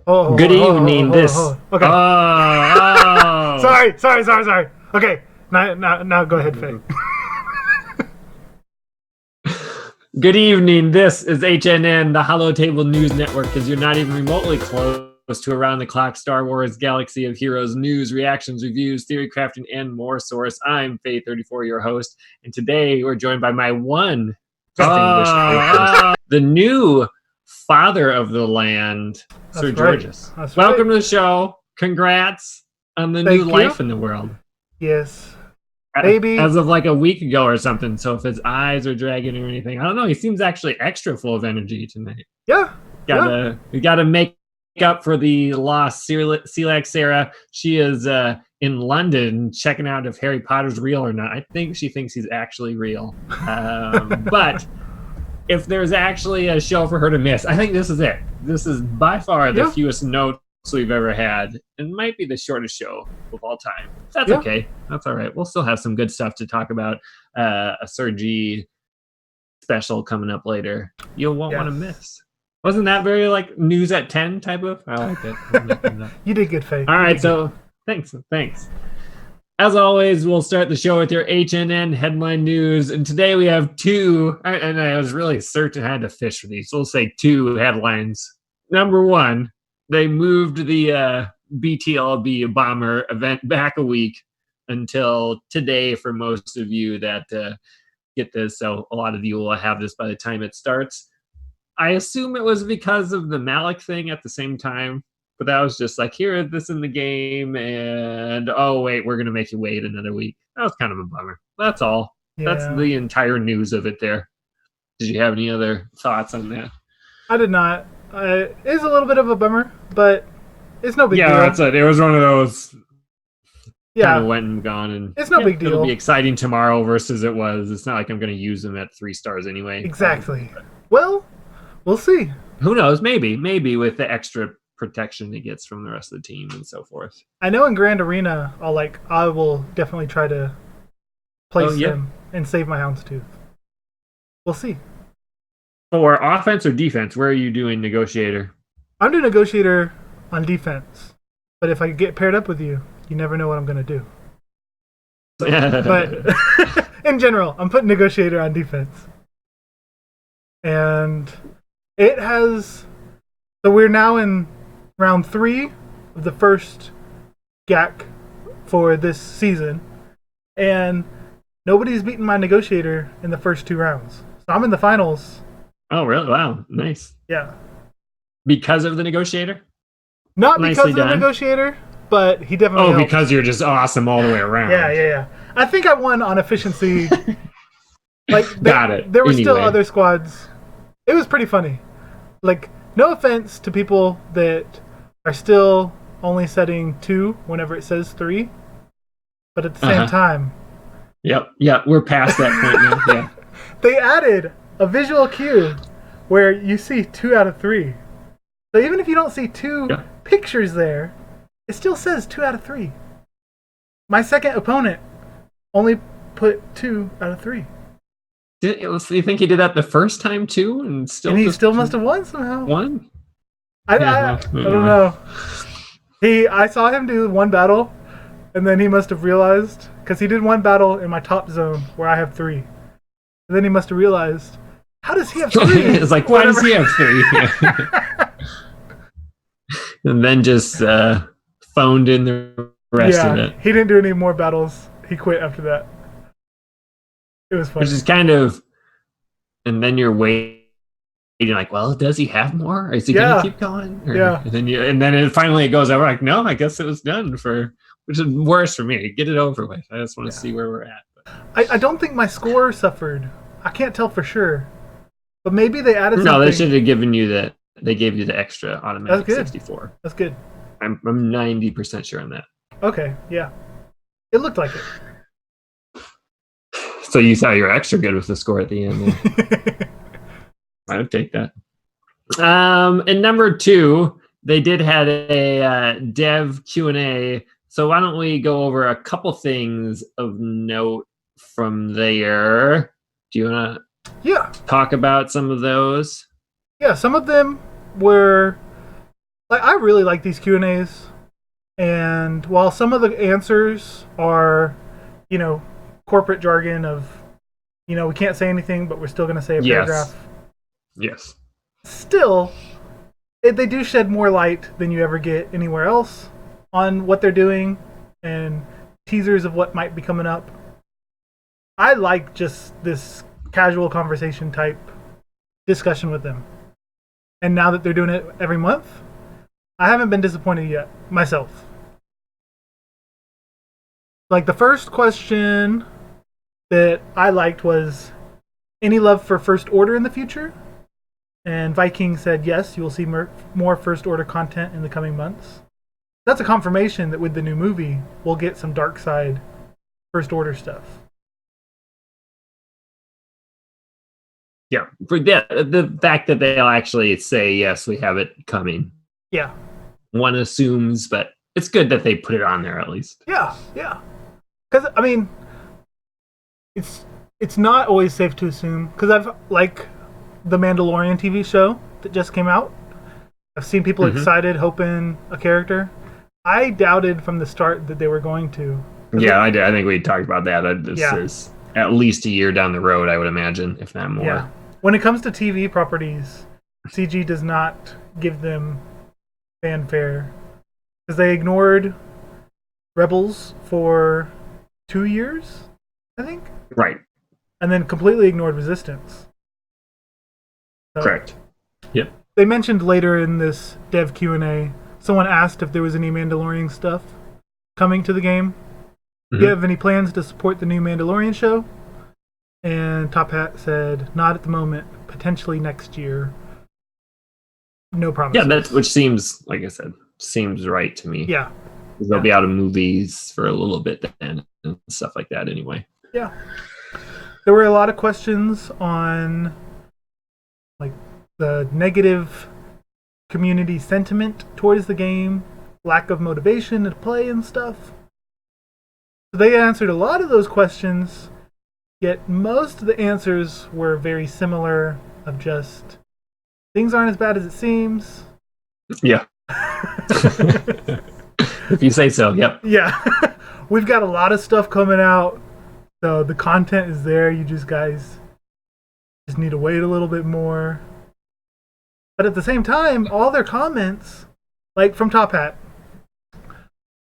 Good evening. This. Okay. Oh. Sorry. Okay. Now go ahead, Faye. Good evening. This is HNN, the Hollow Table News Network, because you're not even remotely close to around-the-clock Star Wars Galaxy of Heroes news, reactions, reviews, theory crafting, and more source. I'm Faye34, your host, and today we're joined by my one distinguished co-host, the new father of the land, Sir Georges. Welcome to the show. Congrats on the new life in the world. Yes. Baby. As of like a week ago or something. So if his eyes are dragging or anything, I don't know. He seems actually extra full of energy tonight. Yeah. We gotta make up for the lost Celac Sarah. She is in London checking out if Harry Potter's real or not. I think she thinks he's actually real. But if there's actually a show for her to miss, I think this is it. This is by far the fewest notes we've ever had, and might be the shortest show of all time. That's okay. That's all right. We'll still have some good stuff to talk about. A Sir G special coming up later. You won't want to miss. Wasn't that very like news at 10 type of? I like it. You did good, Faye. All right, so thanks. As always, we'll start the show with your HNN headline news, and today we have two. And I was really certain I had to fish for these. So we'll say two headlines. Number one. They moved the BTLB bomber event back a week until today for most of you that get this. So a lot of you will have this by the time it starts. I assume it was because of the Malik thing at the same time, but that was just like, here, this in the game, and oh, wait, we're going to make you wait another week. That was kind of a bummer. That's all. Yeah. That's the entire news of it there. Did you have any other thoughts on that? I did not. It is a little bit of a bummer, but it's no big deal. Yeah, that's it. It was one of those kind of went and gone. And it's no big deal. It'll be exciting tomorrow versus it was. It's not like I'm going to use them at 3 stars anyway. Exactly. Well, we'll see. Who knows? Maybe with the extra protection it gets from the rest of the team and so forth. I know in Grand Arena, I will definitely try to place them and save my Houndstooth. We'll see. For offense or defense, where are you doing Negotiator? I'm doing Negotiator on defense. But if I get paired up with you, you never know what I'm going to do. But in general, I'm putting Negotiator on defense. And it has... So we're now in round 3 of the first GAC for this season. And nobody's beaten my Negotiator in the first 2 rounds. So I'm in the finals. Oh, really? Wow. Nice. Yeah. Because of the Negotiator? Not because of the Negotiator, but he definitely helped. Because you're just awesome all the way around. Yeah. I think I won on efficiency. Got it. There were still other squads. It was pretty funny. Like, no offense to people that are still only setting 2 whenever it says 3. But at the same time... Yep, we're past that point now. Yeah. They added a visual cue where you see 2 out of 3. So even if you don't see 2 pictures there, it still says 2 out of 3. My second opponent only put 2 out of 3. You think he did that the first time too, and he still must have won somehow? Won? I don't know. I saw him do 1 battle, and then he must have realized, because he did 1 battle in my top zone where I have 3. And then he must have realized, how does he have 3? It's like, why does he have 3? And then just phoned in the rest of it. He didn't do any more battles. He quit after that. It was funny. Which is kind of, and then you're waiting, like, well, does he have more? Is he going to keep going? And then finally it goes over, like, no, I guess it was done which is worse for me. Get it over with. I just want to see where we're at. I don't think my score suffered. I can't tell for sure. But maybe they added something. No, they should have given you that. They gave you the extra automatic 64. That's good. I'm 90% sure on that. Okay, yeah. It looked like it. So you thought you were extra good with the score at the end. I would take that. And number 2, they did have a dev Q&A. So why don't we go over a couple things of note from there? Do you want to talk about some of those? Yeah, some of them were like I really like these Q&As, and while some of the answers are, corporate jargon of, we can't say anything, but we're still going to say a paragraph. Yes. Still, they do shed more light than you ever get anywhere else on what they're doing and teasers of what might be coming up. I like just this casual conversation type discussion with them. And now that they're doing it every month, I haven't been disappointed yet, myself. Like, the first question that I liked was, any love for First Order in the future? And Viking said, yes, you will see more First Order content in the coming months. That's a confirmation that with the new movie, we'll get some dark side First Order stuff. Yeah, for the fact that they'll actually say, yes, we have it coming. Yeah. One assumes, but it's good that they put it on there at least. Yeah. Because, I mean, it's not always safe to assume. Because I've, like, the Mandalorian TV show that just came out. I've seen people excited, hoping a character. I doubted from the start that they were going to. Yeah, I did. I think we talked about that. This is at least a year down the road, I would imagine, if not more. Yeah. When it comes to TV properties, CG does not give them fanfare. Because they ignored Rebels for 2 years, I think? Right. And then completely ignored Resistance. So correct. Yep. They mentioned later in this dev Q&A, someone asked if there was any Mandalorian stuff coming to the game. Do you have any plans to support the new Mandalorian show? And Top Hat said, not at the moment, potentially next year. No promises. Yeah, which seems, like I said, seems right to me. Yeah. Because they'll be out of movies for a little bit then and stuff like that anyway. Yeah. There were a lot of questions on like the negative community sentiment towards the game, lack of motivation to play and stuff. So they answered a lot of those questions, yet most of the answers were very similar of just, things aren't as bad as it seems. Yeah. If you say so, yep. Yeah. We've got a lot of stuff coming out, so the content is there. You guys just need to wait a little bit more. But at the same time, all their comments, like from Top Hat,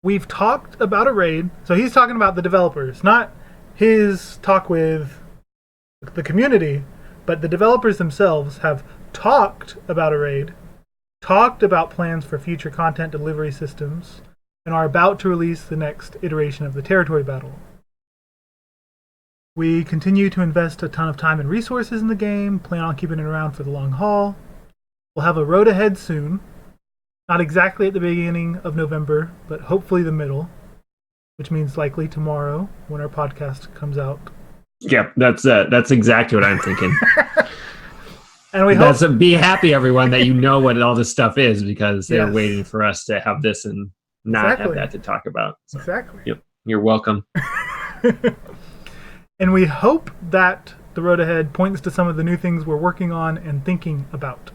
we've talked about a raid. So he's talking about the developers, not his talk with the community, but the developers themselves have talked about a raid, talked about plans for future content delivery systems, and are about to release the next iteration of the territory battle. We continue to invest a ton of time and resources in the game, plan on keeping it around for the long haul. We'll have a road ahead soon. Not exactly at the beginning of November, but hopefully the middle, which means likely tomorrow when our podcast comes out. Yep, that's exactly what I'm thinking. And we hope be happy, everyone, that you know what all this stuff is, because they're waiting for us to have this and not have that to talk about. So, exactly. Yep, you're welcome. And we hope that the road ahead points to some of the new things we're working on and thinking about.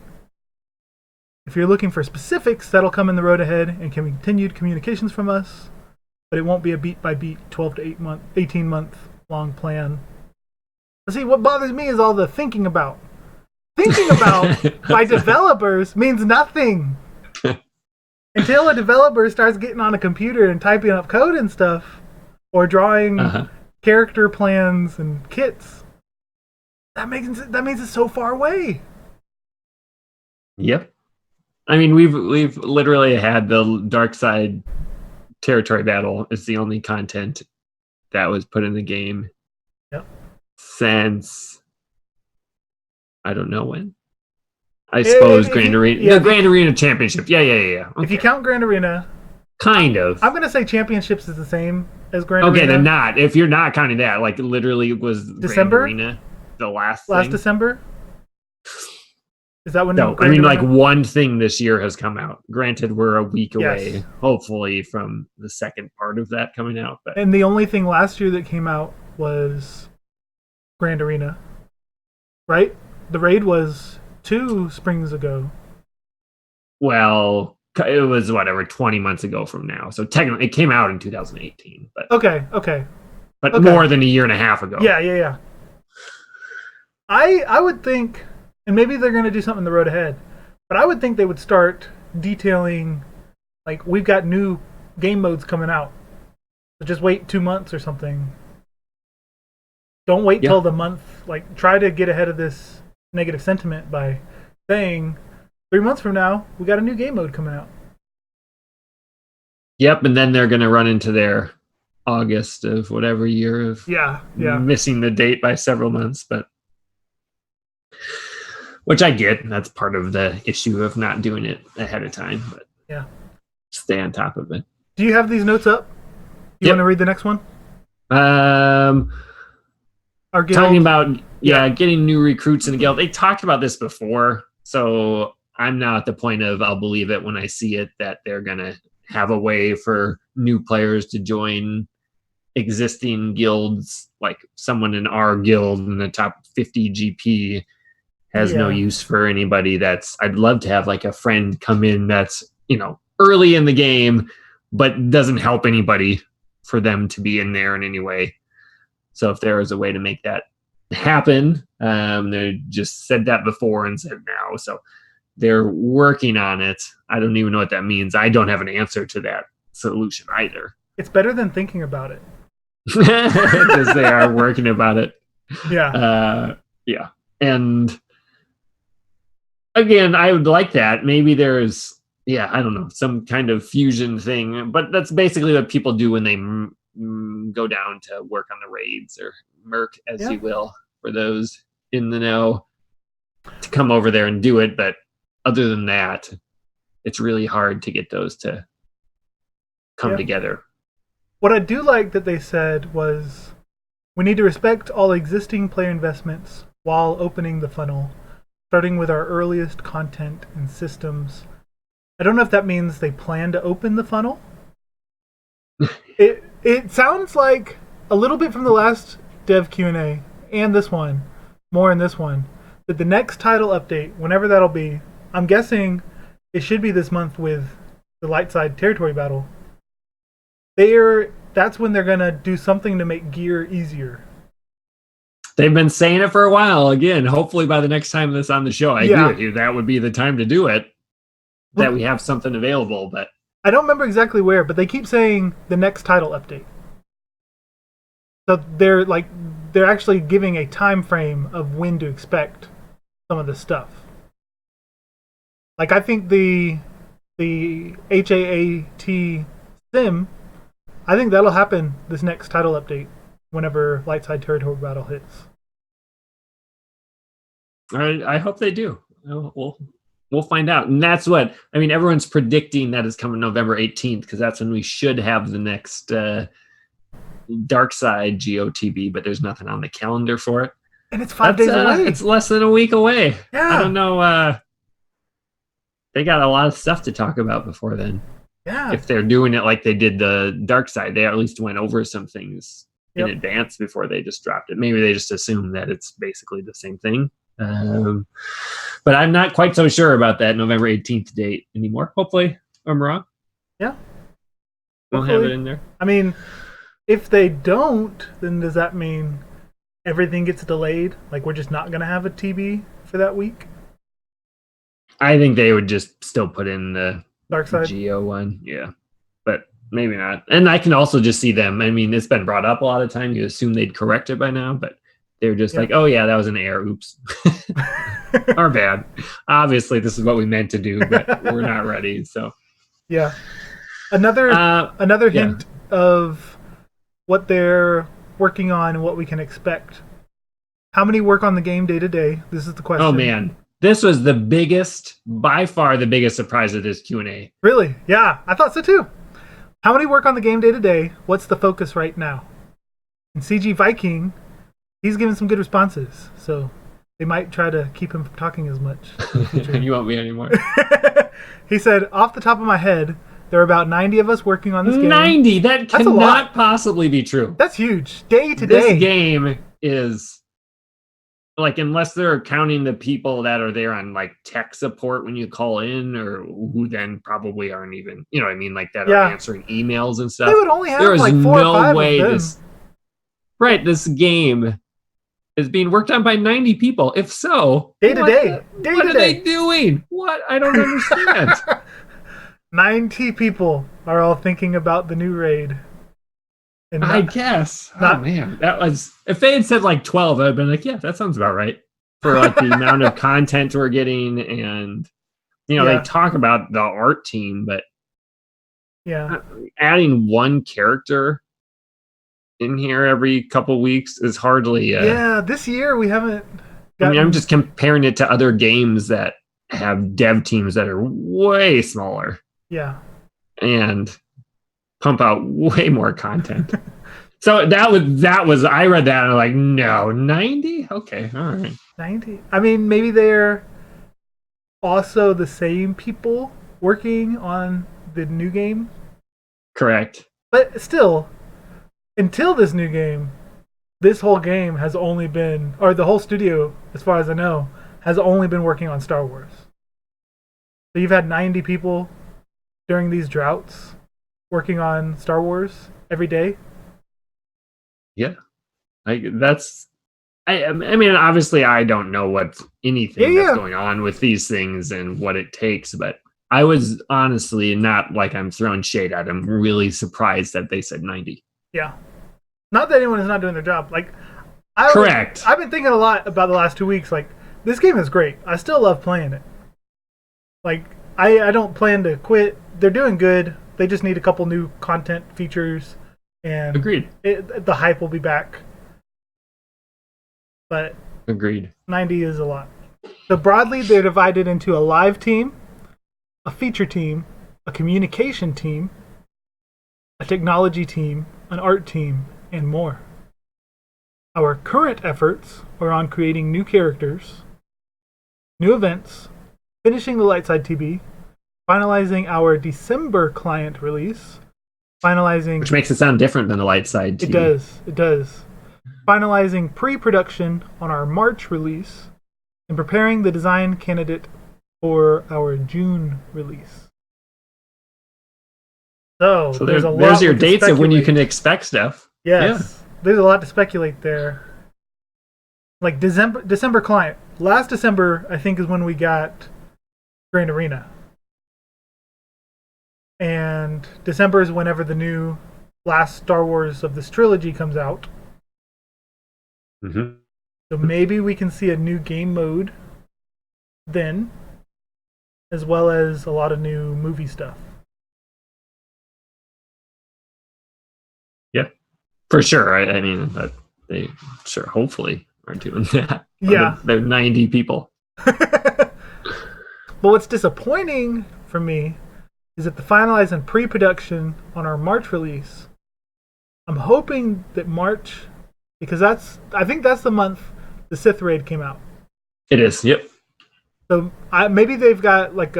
If you're looking for specifics, that'll come in the road ahead and can be continued communications from us, but it won't be a beat-by-beat 12 to 18-month long plan. But see, what bothers me is all the thinking about. Thinking about by developers means nothing. Until a developer starts getting on a computer and typing up code and stuff, or drawing character plans and kits, that means it's so far away. Yep. I mean, we've literally had the dark side territory battle is the only content that was put in the game since I don't know when. I suppose Grand Arena, the Grand Arena Championship. Yeah. Okay. If you count Grand Arena, kind of. I'm gonna say Championships is the same as Grand Arena. Okay, then not. If you're not counting that, like literally was December Grand Arena the last December. Is that when? No, I mean, like one thing this year has come out. Granted, we're a week away, hopefully, from the second part of that coming out. But and the only thing last year that came out was Grand Arena, right? The raid was 2 springs ago. Well, it was whatever 20 months ago from now. So technically, it came out in 2018, but okay. But more than a year and a half ago. Yeah. I would think, and maybe they're going to do something in the road ahead, but I would think they would start detailing, like, we've got new game modes coming out. So just wait 2 months or something. Don't wait till the month. Like, try to get ahead of this negative sentiment by saying 3 months from now, we got a new game mode coming out. Yep, and then they're going to run into their August of whatever year of missing the date by several months, but which I get. That's part of the issue of not doing it ahead of time, but stay on top of it. Do you have these notes up? You want to read the next one? Our guild. Talking about getting new recruits in the guild. They talked about this before, so I'm now at the point of I'll believe it when I see it that they're gonna have a way for new players to join existing guilds. Like someone in our guild in the top 50 GP has no use for anybody that's. I'd love to have like a friend come in that's early in the game, but doesn't help anybody for them to be in there in any way. So if there is a way to make that happen, they just said that before and said now. So they're working on it. I don't even know what that means. I don't have an answer to that solution either. It's better than thinking about it. Because they are working about it. Yeah. And again, I would like that. Maybe there's, I don't know, some kind of fusion thing. But that's basically what people do when they go down to work on the raids or merc, as you will, for those in the know, to come over there and do it. But other than that, it's really hard to get those to come together. What I do like that they said was, we need to respect all existing player investments while opening the funnel, starting with our earliest content and systems. I don't know if that means they plan to open the funnel. It sounds like a little bit from the last dev Q&A and this one, more in this one, that the next title update, whenever that'll be, I'm guessing it should be this month with the light side territory battle. That's when they're going to do something to make gear easier. They've been saying it for a while. Again, hopefully by the next time that's on the show, I agree with you. That would be the time to do it, that we have something available. But I don't remember exactly where, but they keep saying the next title update. So they're actually giving a time frame of when to expect some of this stuff. Like, I think the HAAT sim, I think that'll happen this next title update whenever light side territory battle hits. I hope they do. We'll find out. And that's what, everyone's predicting that is coming November 18th, because that's when we should have the next dark side GOTB, but there's nothing on the calendar for it. And it's 5 days away. It's less than a week away. Yeah. I don't know. They got a lot of stuff to talk about before then. Yeah. If they're doing it like they did the dark side, they at least went over some things in advance before they just dropped it. Maybe they just assume that it's basically the same thing. But I'm not quite so sure about that November 18th date anymore. Hopefully I'm wrong. Yeah. We'll have it in there. If they don't, then does that mean everything gets delayed? Like, we're just not going to have a TB for that week? I think they would just still put in the dark side Geo one. Yeah. But maybe not. And I can also just see them. It's been brought up a lot of time. You assume they'd correct it by now, but they're just like, oh yeah, that was an error. Oops. Our bad. Obviously, this is what we meant to do, but we're not ready. So yeah. Another hint of what they're working on and what we can expect. How many work on the game day to day? This is the question. Oh man. This was by far the biggest surprise of this Q&A. Really? Yeah, I thought so too. How many work on the game day to day? What's the focus right now? And CG Viking, he's given some good responses, so they might try to keep him from talking as much. You won't be anymore. He said, off the top of my head, there are about 90 of us working on this game. 90? That cannot possibly be true. That's huge. Day to day. This game is like, unless they're counting the people that are there on like tech support when you call in, or who then probably aren't even, you know what I mean, like that are answering emails and stuff. They would only have there is like 4 or 5 of them. This game is being worked on by 90 people. If so, day to day, what are they doing? What? I don't understand. 90 people are all thinking about the new raid. And I guess. Oh man, that was. If they had said like 12, I'd been like, yeah, that sounds about right for like the amount of content we're getting, and they talk about the art team, but adding one character in here every couple weeks is hardly. This year we haven't. I'm just comparing it to other games that have dev teams that are way smaller. Yeah, and pump out way more content. So that was I read that and I'm like, no, 90? Okay, all right. 90? I mean, maybe they're also the same people working on the new game. Correct. But still, until this new game, this whole game has only been, or the whole studio, as far as I know, has only been working on Star Wars. So you've had 90 people during these droughts working on Star Wars every day. Yeah, I mean, obviously, I don't know what's anything that's going on with these things and what it takes, but I was honestly not like I'm throwing shade at them. Really surprised that they said 90. Yeah, not that anyone is not doing their job. Like, correct. I've been thinking a lot about the last 2 weeks. Like, this game is great. I still love playing it. Like, I don't plan to quit. They're doing good. They just need a couple new content features, and agreed. The hype will be back. But agreed. 90 is a lot. So broadly, they're divided into a live team, a feature team, a communication team, a technology team, an art team, and more. Our current efforts are on creating new characters, new events, finishing the Lightside TB, finalizing our December client release, which makes it sound different than the Lightside TB. It does. Finalizing pre-production on our March release, and preparing the design candidate for our June release. So there's your dates of when you can expect stuff. Yes, there's a lot to speculate there. Like December client. Last December, I think, is when we got Grand Arena. And December is whenever the new last Star Wars of this trilogy comes out. Mm-hmm. So maybe we can see a new game mode then, as well as a lot of new movie stuff. Yeah, for sure. I mean, they hopefully are doing that. Yeah. They're 90 people. But what's disappointing for me is that the finalize and pre-production on our March release, I'm hoping that March, because I think that's the month the Sith raid came out. It is, yep. So maybe they've got like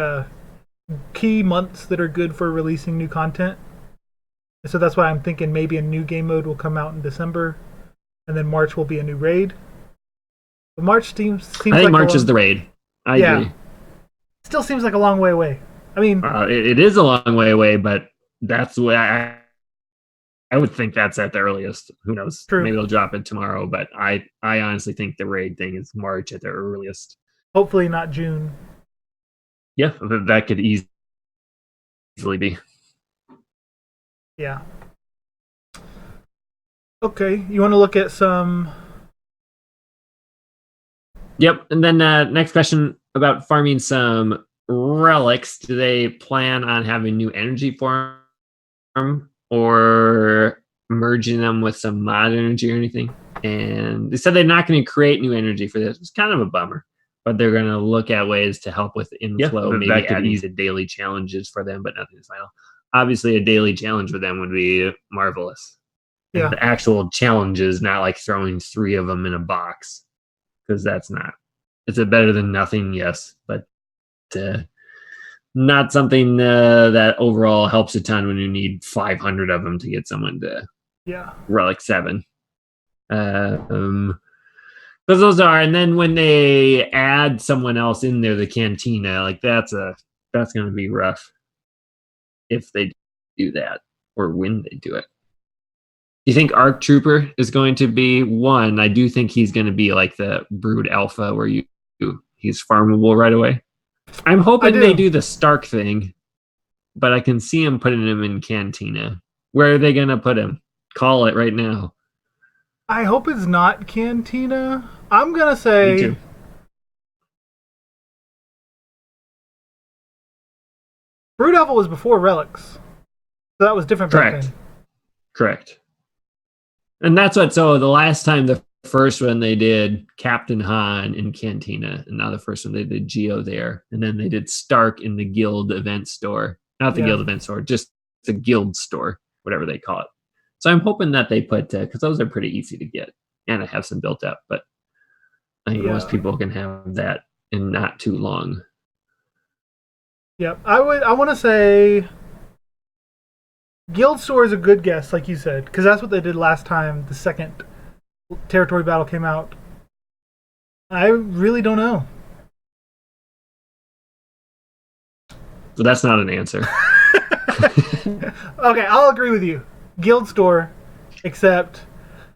key months that are good for releasing new content. So that's why I'm thinking maybe a new game mode will come out in December, and then March will be a new raid. But March seems I think like March is the raid. I agree. Still seems like a long way away. I mean, it is a long way away, but that's the way I would think that's at the earliest. Who knows? True. Maybe they'll drop it tomorrow, but I honestly think the raid thing is March at the earliest. Hopefully not June. Yeah, that could easily be. Yeah. Okay, you want to look at some... Yep, and then next question about farming some relics. Do they plan on having new energy for them or merging them with some mod energy or anything? And they said they're not going to create new energy for this. It's kind of a bummer, but they're going to look at ways to help with inflow, maybe add these daily challenges for them, but nothing is final. Obviously, a daily challenge for them would be marvelous. Yeah. And the actual challenges, not like throwing 3 of them in a box, because that's not. Is it better than nothing? Yes, but not something that overall helps a ton when you need 500 of them to get someone to Relic 7. But Because those are, and then when they add someone else in there, the cantina, like that's going to be rough if they do that or when they do it. Do you think Arc Trooper is going to be one? I do think he's going to be like the Brood Alpha where he's farmable right away. I'm hoping they do the Stark thing, but I can see him putting him in Cantina. Where are they going to put him? Call it right now. I hope it's not Cantina. I'm going to say... Me too. Brood Alpha was before Relics. So that was different back then. Correct. And that's what, so the last time, the first one they did Captain Han in Cantina, and now the first one they did Geo there, and then they did Stark in the Guild event store. Not the Guild event store, just the Guild store, whatever they call it. So I'm hoping that they put, because those are pretty easy to get, and I have some built up, but I think most people can have that in not too long. Yep, I want to say Guild Store is a good guess, like you said, because that's what they did last time the second territory battle came out. I really don't know. So that's not an answer. Okay, I'll agree with you. Guild Store, except...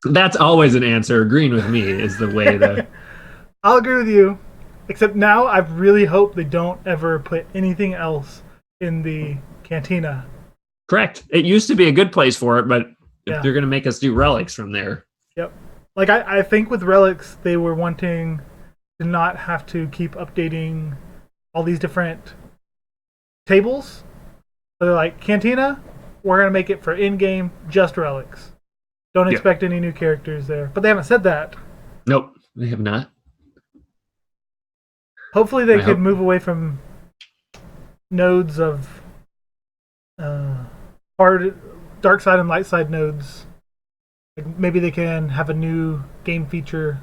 That's always an answer. Agreeing with me is the way to... I'll agree with you, except now I really hope they don't ever put anything else in the Cantina. Correct. It used to be a good place for it, but if they're going to make us do Relics from there... Yep. Like, I think with Relics, they were wanting to not have to keep updating all these different tables. So they're like, Cantina, we're going to make it for in-game, just Relics. Don't expect any new characters there. But they haven't said that. Nope, they have not. Hopefully they could move away from nodes of hard dark side and light side nodes. Like maybe they can have a new game feature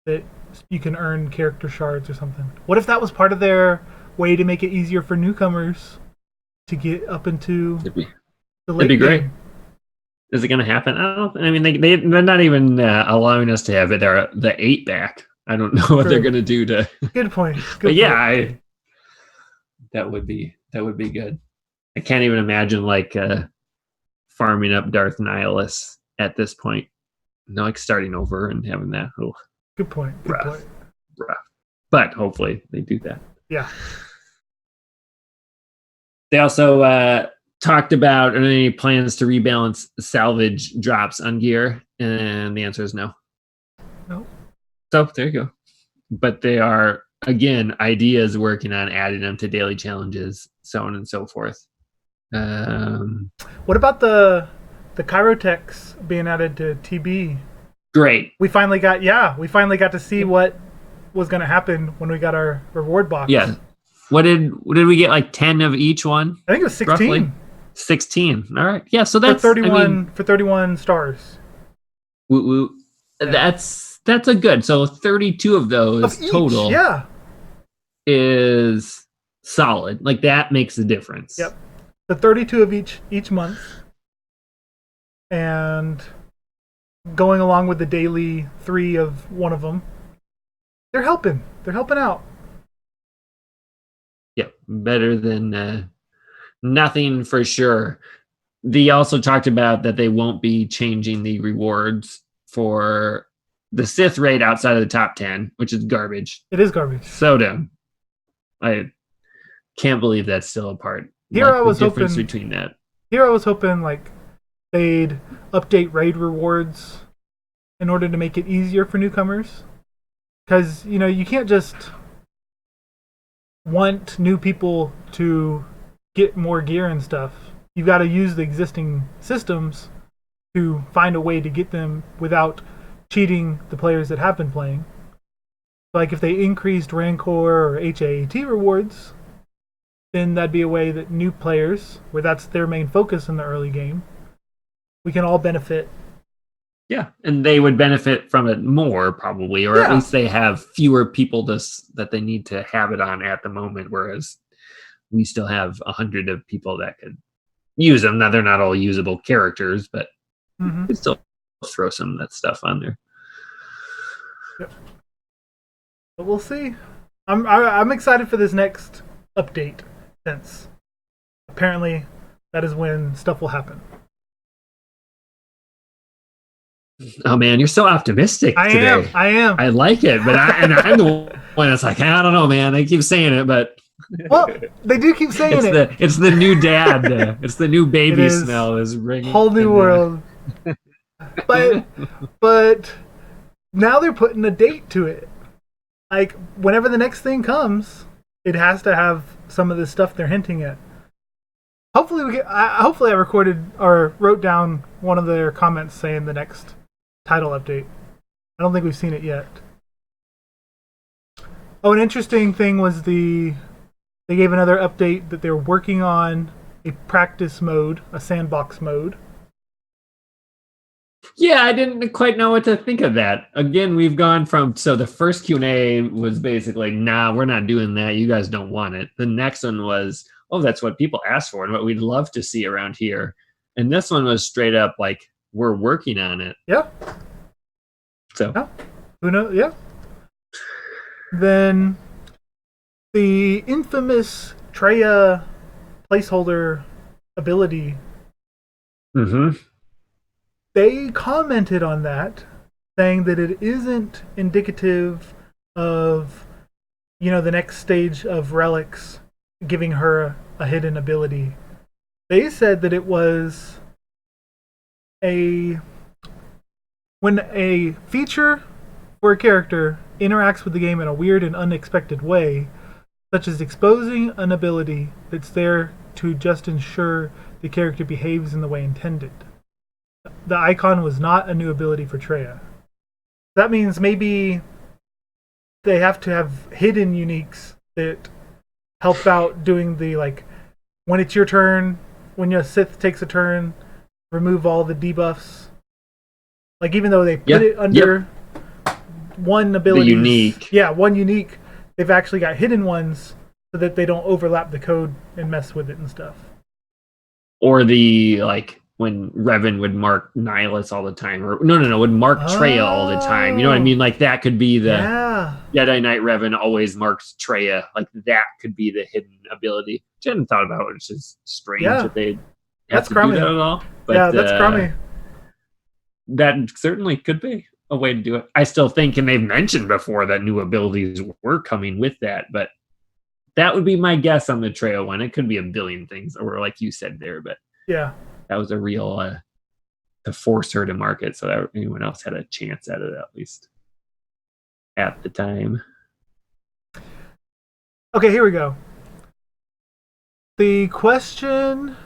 that you can earn character shards or something. What if that was part of their way to make it easier for newcomers to get up into the late That'd be great. game? Is it going to happen? I mean, they're not even allowing us to have it. They're the 8 back. I don't know what they're going to do to. Good point. But that would be good. I can't even imagine like farming up Darth Nihilus at this point. No, like starting over and having that. Oh, good point. Rough. But hopefully they do that. Yeah. They also talked about any plans to rebalance salvage drops on gear, and the answer is no. No. So there you go. But they are, again, ideas working on adding them to daily challenges, so on and so forth. What about the Chirotechs being added to TB? Great. We finally got to see what was going to happen when we got our reward box. Yeah. What did we get? Like 10 of each one? I think it was 16. Roughly? 16. All right. Yeah. So that's for 31 stars. Woo. Yeah. That's a good. So 32 of those total. Yeah. Is solid. Like that makes a difference. Yep. The 32 of each month, and going along with the daily 3 of one of them. They're helping out. Yeah, better than nothing for sure. They also talked about that they won't be changing the rewards for the Sith raid outside of the top 10, which is garbage. It is garbage. So dumb. I can't believe that's still a part. Here I was hoping between that. Here I was hoping like they'd update raid rewards in order to make it easier for newcomers. Because, you can't just want new people to get more gear and stuff. You've got to use the existing systems to find a way to get them without cheating the players that have been playing. Like if they increased Rancor or HAT rewards, then that'd be a way that new players, where that's their main focus in the early game, we can all benefit. Yeah, and they would benefit from it more probably, or at least they have fewer people that they need to have it on at the moment, whereas we still have 100 of people that could use them. Now, they're not all usable characters, but we could still throw some of that stuff on there. Yep. But we'll see. I'm excited for this next update, since apparently that is when stuff will happen. Oh man, you're so optimistic today. I am. I like it, but I'm the one that's like, I don't know, man. They keep saying it, but well, they do keep saying it's the new dad. It's the new baby smell is ringing. Whole new world. but now they're putting a date to it. Like whenever the next thing comes, it has to have some of the stuff they're hinting at. Hopefully I recorded or wrote down one of their comments saying the next title update. I don't think we've seen it yet. Oh, an interesting thing was they gave another update that they're working on a practice mode, a sandbox mode. Yeah, I didn't quite know what to think of that. Again, we've gone from, so the first Q&A was basically, nah, we're not doing that. You guys don't want it. The next one was, oh, that's what people ask for and what we'd love to see around here. And this one was straight up like, we're working on it. Yeah. So. Yeah. Who knows? Yeah. Then the infamous Trai placeholder ability. Mm-hmm. They commented on that, saying that it isn't indicative of, the next stage of Relics giving her a hidden ability. They said that it was when a feature or a character interacts with the game in a weird and unexpected way, such as exposing an ability that's there to just ensure the character behaves in the way intended. The icon was not a new ability for Trai. That means maybe they have to have hidden uniques that help out doing the, like, when it's your turn, when your Sith takes a turn, remove all the debuffs. Like, even though they put it under one ability. The unique. Yeah, one unique. They've actually got hidden ones so that they don't overlap the code and mess with it and stuff. Or the, like, when Revan would mark Nihilus all the time. Or no, would mark Treya all the time. You know what I mean? Like, that could be the Jedi Knight Revan always marks Treya. Like, that could be the hidden ability. Which I hadn't thought about, which is strange that they have to do that at all. But, that's crummy. That certainly could be a way to do it. I still think, and they've mentioned before, that new abilities were coming with that, but that would be my guess on the Treya one. It could be a billion things, or like you said there, but yeah. That was a real to force her to market so that anyone else had a chance at it, at least at the time. Okay, here we go. The question,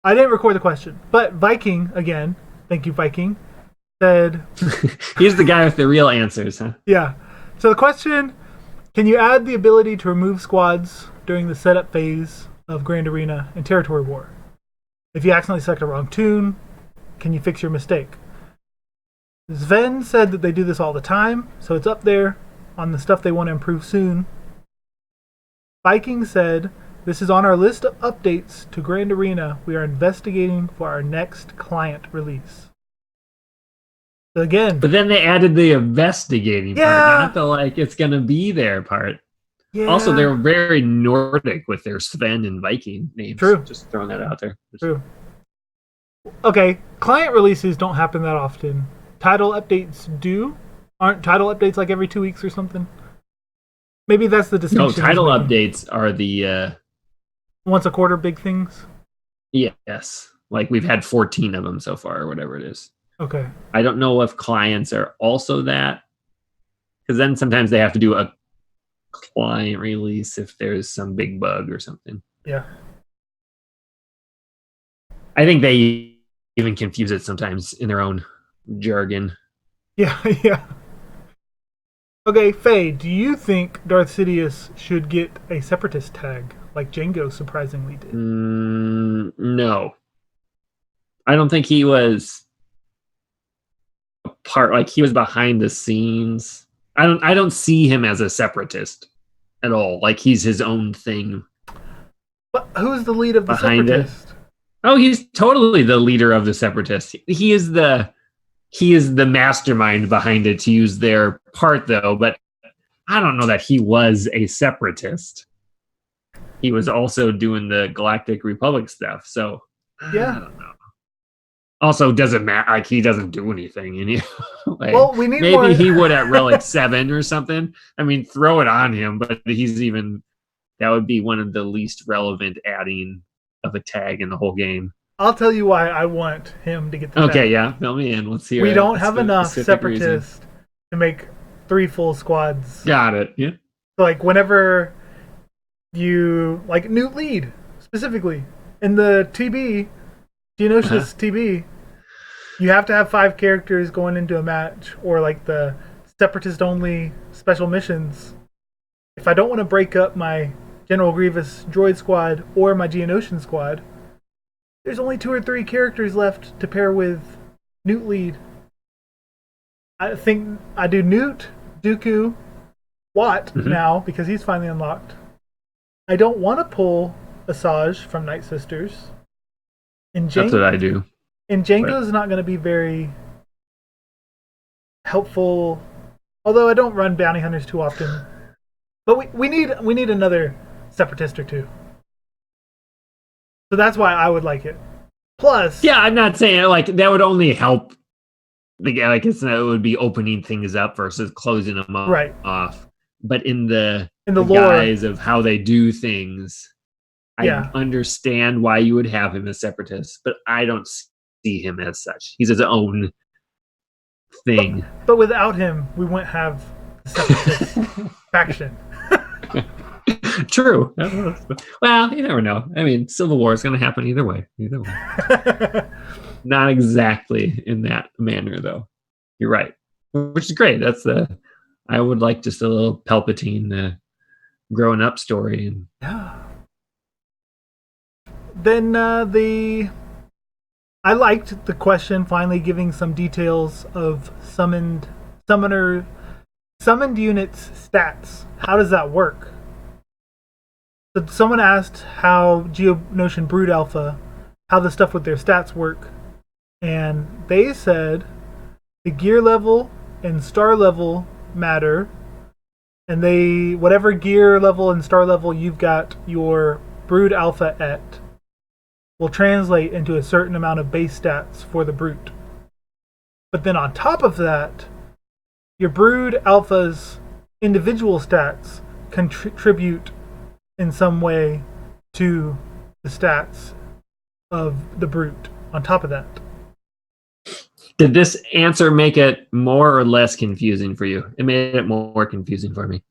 I didn't record the question, but Viking, again, thank you, Viking, said... He's the guy with the real answers, huh? Yeah. So the question, can you add the ability to remove squads during the setup phase of Grand Arena and Territory War? If you accidentally select a wrong tune, can you fix your mistake? Sven said that they do this all the time, so it's up there on the stuff they want to improve soon. Viking said, this is on our list of updates to Grand Arena we are investigating for our next client release. So again... But then they added the investigating part, not the, like, it's going to be there part. Yeah. Also, they're very Nordic with their Sven and Viking names. True. Just throwing that out there. True. Okay, client releases don't happen that often. Title updates do? Aren't title updates like every 2 weeks or something? Maybe that's the distinction. No, title updates are the... once a quarter big things? Yes. Like, we've had 14 of them so far, or whatever it is. Okay. I don't know if clients are also that. Because then sometimes they have to do a client release if there's some big bug or something. Yeah. I think they even confuse it sometimes in their own jargon. Yeah. Okay, Faye, do you think Darth Sidious should get a separatist tag like Jango surprisingly did? No. I don't think he was a part, like he was behind the scenes. I don't see him as a separatist at all. Like he's his own thing. But who's the lead of the separatist? Oh, he's totally the leader of the separatist. He is the mastermind behind it, to use their part, though, but I don't know that he was a separatist. He was also doing the Galactic Republic stuff, so Yeah. I don't know. Also, doesn't matter. Like, he doesn't do anything, and like, Well, we need maybe more. he would at Relic 7 or something. I mean, throw it on him, but that would be one of the least relevant adding of a tag in the whole game. I'll tell you why I want him to get the Okay, tag. yeah, fill me in. Let's hear. We don't have enough specific separatists to make 3 full squads. Got it. Yeah. So, like, whenever you, like, Newt Lead specifically in the TB, Geonosius TB, you have to have 5 characters going into a match, or like the separatist only special missions. If I don't want to break up my General Grievous droid squad or my Geonosian squad, there's only 2 or 3 characters left to pair with Newt Lead. I think I do Newt, Dooku, Watt now because he's finally unlocked. I don't want to pull Asajj from Night Sisters. And That's what I do. And Jango's not going to be very helpful, although I don't run bounty hunters too often. But we need another separatist or 2. So that's why I would like it. Plus, yeah, I'm not saying like that would only help. Like it would be opening things up versus closing them off. But in the lore, guise of how they do things, I understand why you would have him as separatist, but I don't see him as such. He's his own thing. But without him, we wouldn't have the separatist faction. True. Well, you never know. I mean, Civil War is going to happen either way. Not exactly in that manner, though. You're right. Which is great. I would like just a little Palpatine growing up story. And then I liked the question finally giving some details of summoned units' stats. How does that work? So someone asked how Geonosian Brood Alpha, how the stuff with their stats work, and they said the gear level and star level matter, and whatever gear level and star level you've got your Brood Alpha at will translate into a certain amount of base stats for the Brute. But then on top of that, your Brood Alpha's individual stats contribute in some way to the stats of the Brute on top of that. Did this answer make it more or less confusing for you? It made it more confusing for me.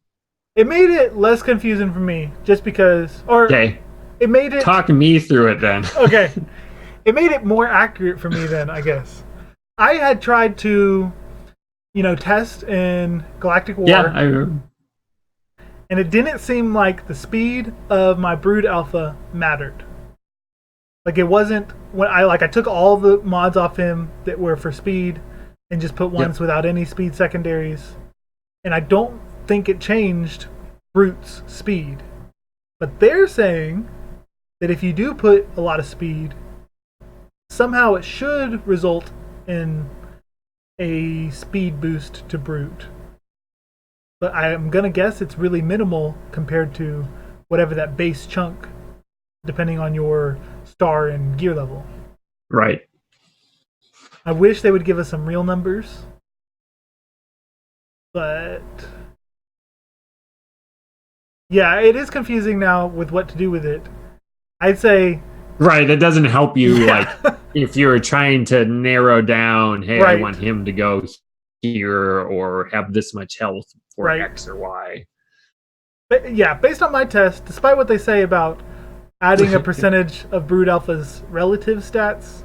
It made it less confusing for me just because... Okay. It made it... Talk me through it then. Okay. It made it more accurate for me then, I guess. I had tried to, test in Galactic War. Yeah, I remember. And it didn't seem like the speed of my Brood Alpha mattered. Like it wasn't when I took all the mods off him that were for speed and just put ones without any speed secondaries. And I don't think it changed Brute's speed. But they're saying that if you do put a lot of speed, somehow it should result in a speed boost to Brute. But I'm going to guess it's really minimal compared to whatever that base chunk, depending on your star and gear level. Right. I wish they would give us some real numbers. But yeah, it is confusing now with what to do with it. I'd say... Right, that doesn't help you, if you're trying to narrow down, hey, I want him to go here or have this much health for X or Y. But yeah, based on my test, despite what they say about adding a percentage of Brood Alpha's relative stats,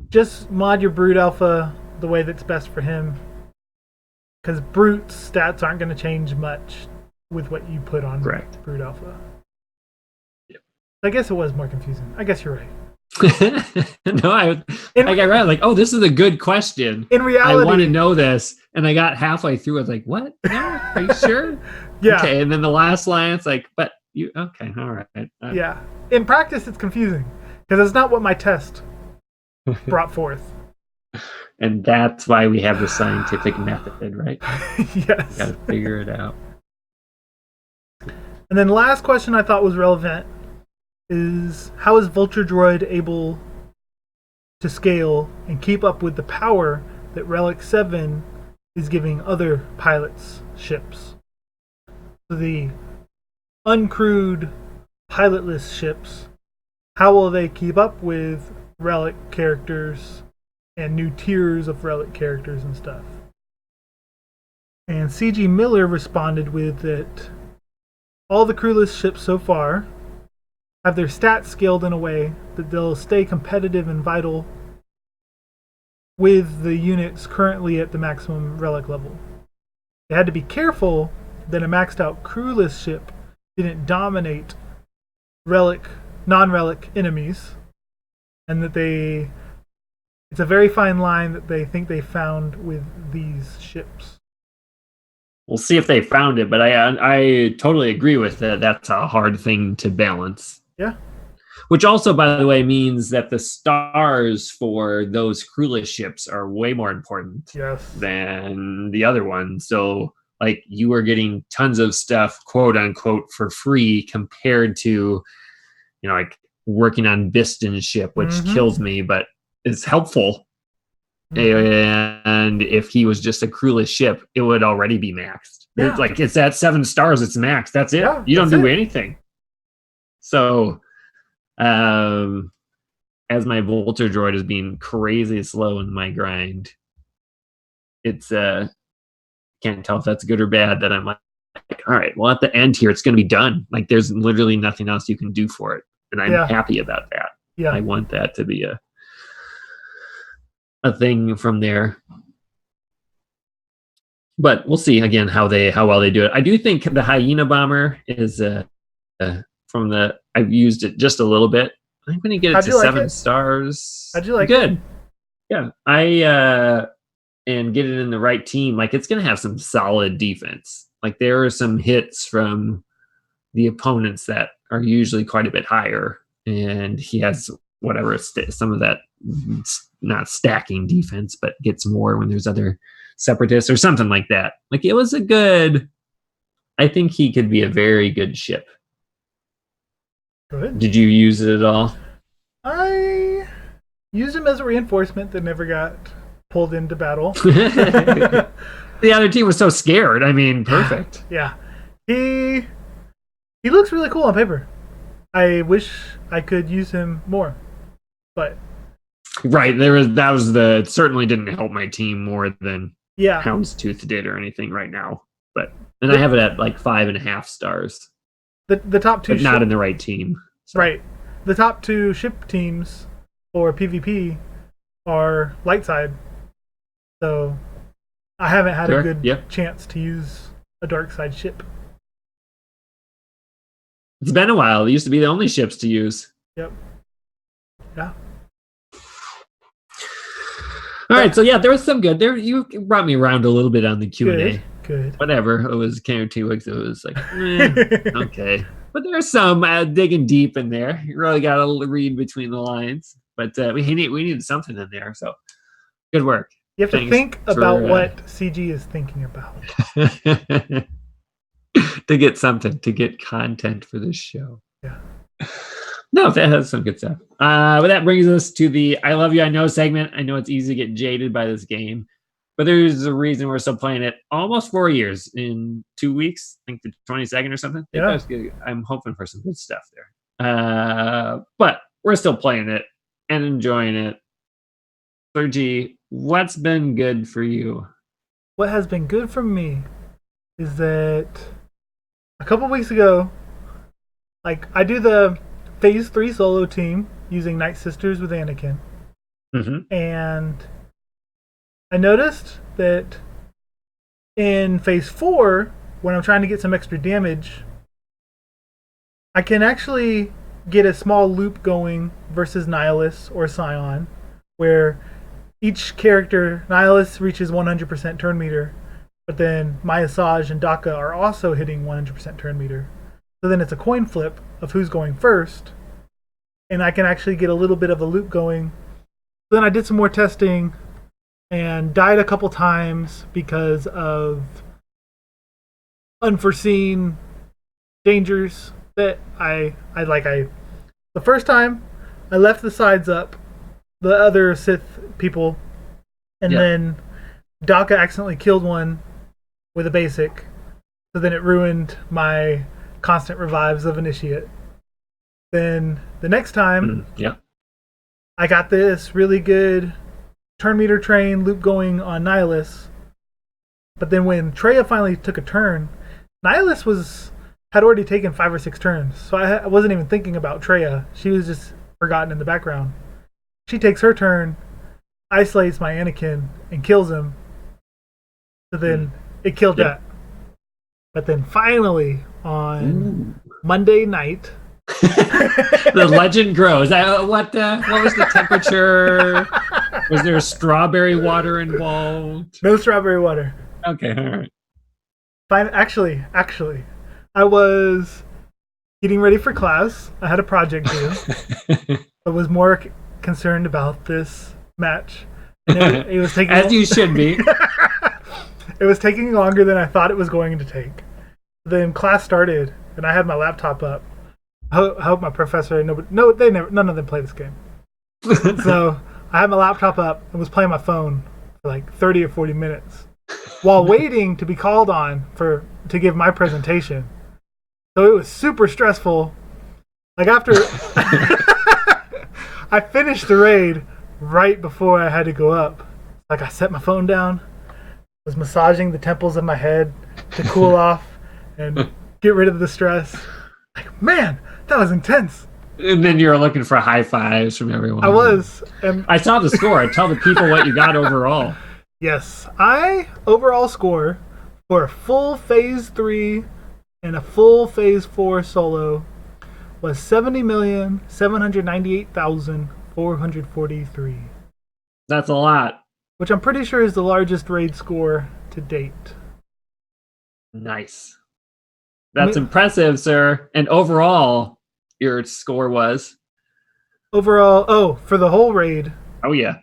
just mod your Brood Alpha the way that's best for him. Because Brute's stats aren't going to change much with what you put on Brood Alpha. Yep. I guess it was more confusing. I guess you're right. No, I got right. Like, oh, this is a good question. In reality, I want to know this, and I got halfway through. I was like, "What? No, are you sure?" Yeah. Okay, and then the last line, it's like, "But you okay? All right." Yeah. In practice, it's confusing because it's not what my test brought forth. And that's why we have the scientific method, right? Yes. Got to figure it out. And then last question I thought was relevant is, how is Vulture Droid able to scale and keep up with the power that Relic 7 is giving other pilots' ships? So the uncrewed, pilotless ships, how will they keep up with Relic characters and new tiers of Relic characters and stuff? And C.G. Miller responded with that all the crewless ships so far have their stats scaled in a way that they'll stay competitive and vital with the units currently at the maximum Relic level. They had to be careful that a maxed out crewless ship didn't dominate Relic, non-Relic enemies, and that it's a very fine line that they think they found with these ships. We'll see if they found it, but I totally agree with that. That's a hard thing to balance. Yeah. Which also, by the way, means that the stars for those crewless ships are way more important than the other ones. So, like, you are getting tons of stuff, quote unquote, for free compared to, like working on Biston's ship, which kills me, but is helpful. And if he was just a crewless ship, it would already be maxed. Yeah. It's at 7 stars, it's maxed. That's it. Yeah, you don't do anything. So, as my Vulture Droid is being crazy slow in my grind, it's can't tell if that's good or bad. That I'm like, all right, well, at the end here, it's going to be done. Like, there's literally nothing else you can do for it, and I'm happy about that. Yeah, I want that to be a thing from there. But we'll see again how well they do it. I do think the Hyena Bomber is I've used it just a little bit. I'm going to get it to 7 stars. How'd you like it? Good. Yeah. And get it in the right team. Like, it's going to have some solid defense. Like, there are some hits from the opponents that are usually quite a bit higher. And he has some of that, not stacking defense, but gets more when there's other separatists or something like that. Like, it was I think he could be a very good ship. Good. Did you use it at all? I used him as a reinforcement that never got pulled into battle. The other team was so scared. I mean, perfect. Yeah. He looks really cool on paper. I wish I could use him more. But right, it certainly didn't help my team more than Houndstooth did or anything right now. And I have it at like 5.5 stars. The top two, but not in the right team. So. Right. The top 2 ship teams for PvP are light side. So I haven't had a good chance to use a dark side ship. It's been a while. They used to be the only ships to use. Yep. Yeah. All right. So there was some good. You brought me around a little bit on the Q&A. Good. Whatever. It was kind of 2 weeks. It was like, okay. But there's some digging deep in there. You really got to read between the lines. But we needed something in there. So good work. You have to think about what CG is thinking about. To get content for this show. Yeah. No, that has some good stuff. But that brings us to the I Love You, I Know segment. I know it's easy to get jaded by this game, but there's a reason we're still playing it almost 4 years in 2 weeks. I think the 22nd or something. Yeah. I'm hoping for some good stuff there. But we're still playing it and enjoying it. Sergi, what's been good for you? What has been good for me is that a couple weeks ago, like, I do the Phase 3 solo team using Night Sisters with Anakin. And I noticed that in Phase 4, when I'm trying to get some extra damage, I can actually get a small loop going versus Nihilus or Scion, where each character, Nihilus reaches 100% turn meter, but then Maya Saj and Daka are also hitting 100% turn meter. So then it's a coin flip of who's going first, and I can actually get a little bit of a loop going. So then I did some more testing and died a couple times because of unforeseen dangers that the first time I left the sides up, the other Sith people, and then Daka accidentally killed one with a basic, so then it ruined my constant revives of Initiate. Then the next time, I got this really good turn meter train loop going on Nihilus, but then when Treya finally took a turn, Nihilus had already taken 5 or 6 turns, so I wasn't even thinking about Treya. She was just forgotten in the background. She takes her turn, isolates my Anakin, and kills him. So then it killed that. But then finally, on Monday night... the legend grows. What was the temperature? Was there strawberry water involved? No strawberry water. Okay, all right. Fine. Actually, I was getting ready for class. I had a project due. I was more concerned about this match. And it was taking as you should be. It was taking longer than I thought it was going to take. Then class started, and I had my laptop up. I hope my professor none of them play this game. So I had my laptop up and was playing my phone for like 30 or 40 minutes while waiting to be called on to give my presentation. So it was super stressful. Like after I finished the raid right before I had to go up. Like I set my phone down, was massaging the temples of my head to cool off and get rid of the stress. Like, man, that was intense. And then you're looking for high fives from everyone. I was. I saw the score. Tell the people what you got overall. Yes. Overall score for a full Phase 3 and a full Phase 4 solo was 70,798,443. That's a lot. Which I'm pretty sure is the largest raid score to date. Nice. That's impressive, sir. And overall, your score was? Overall, for the whole raid. Oh, yeah.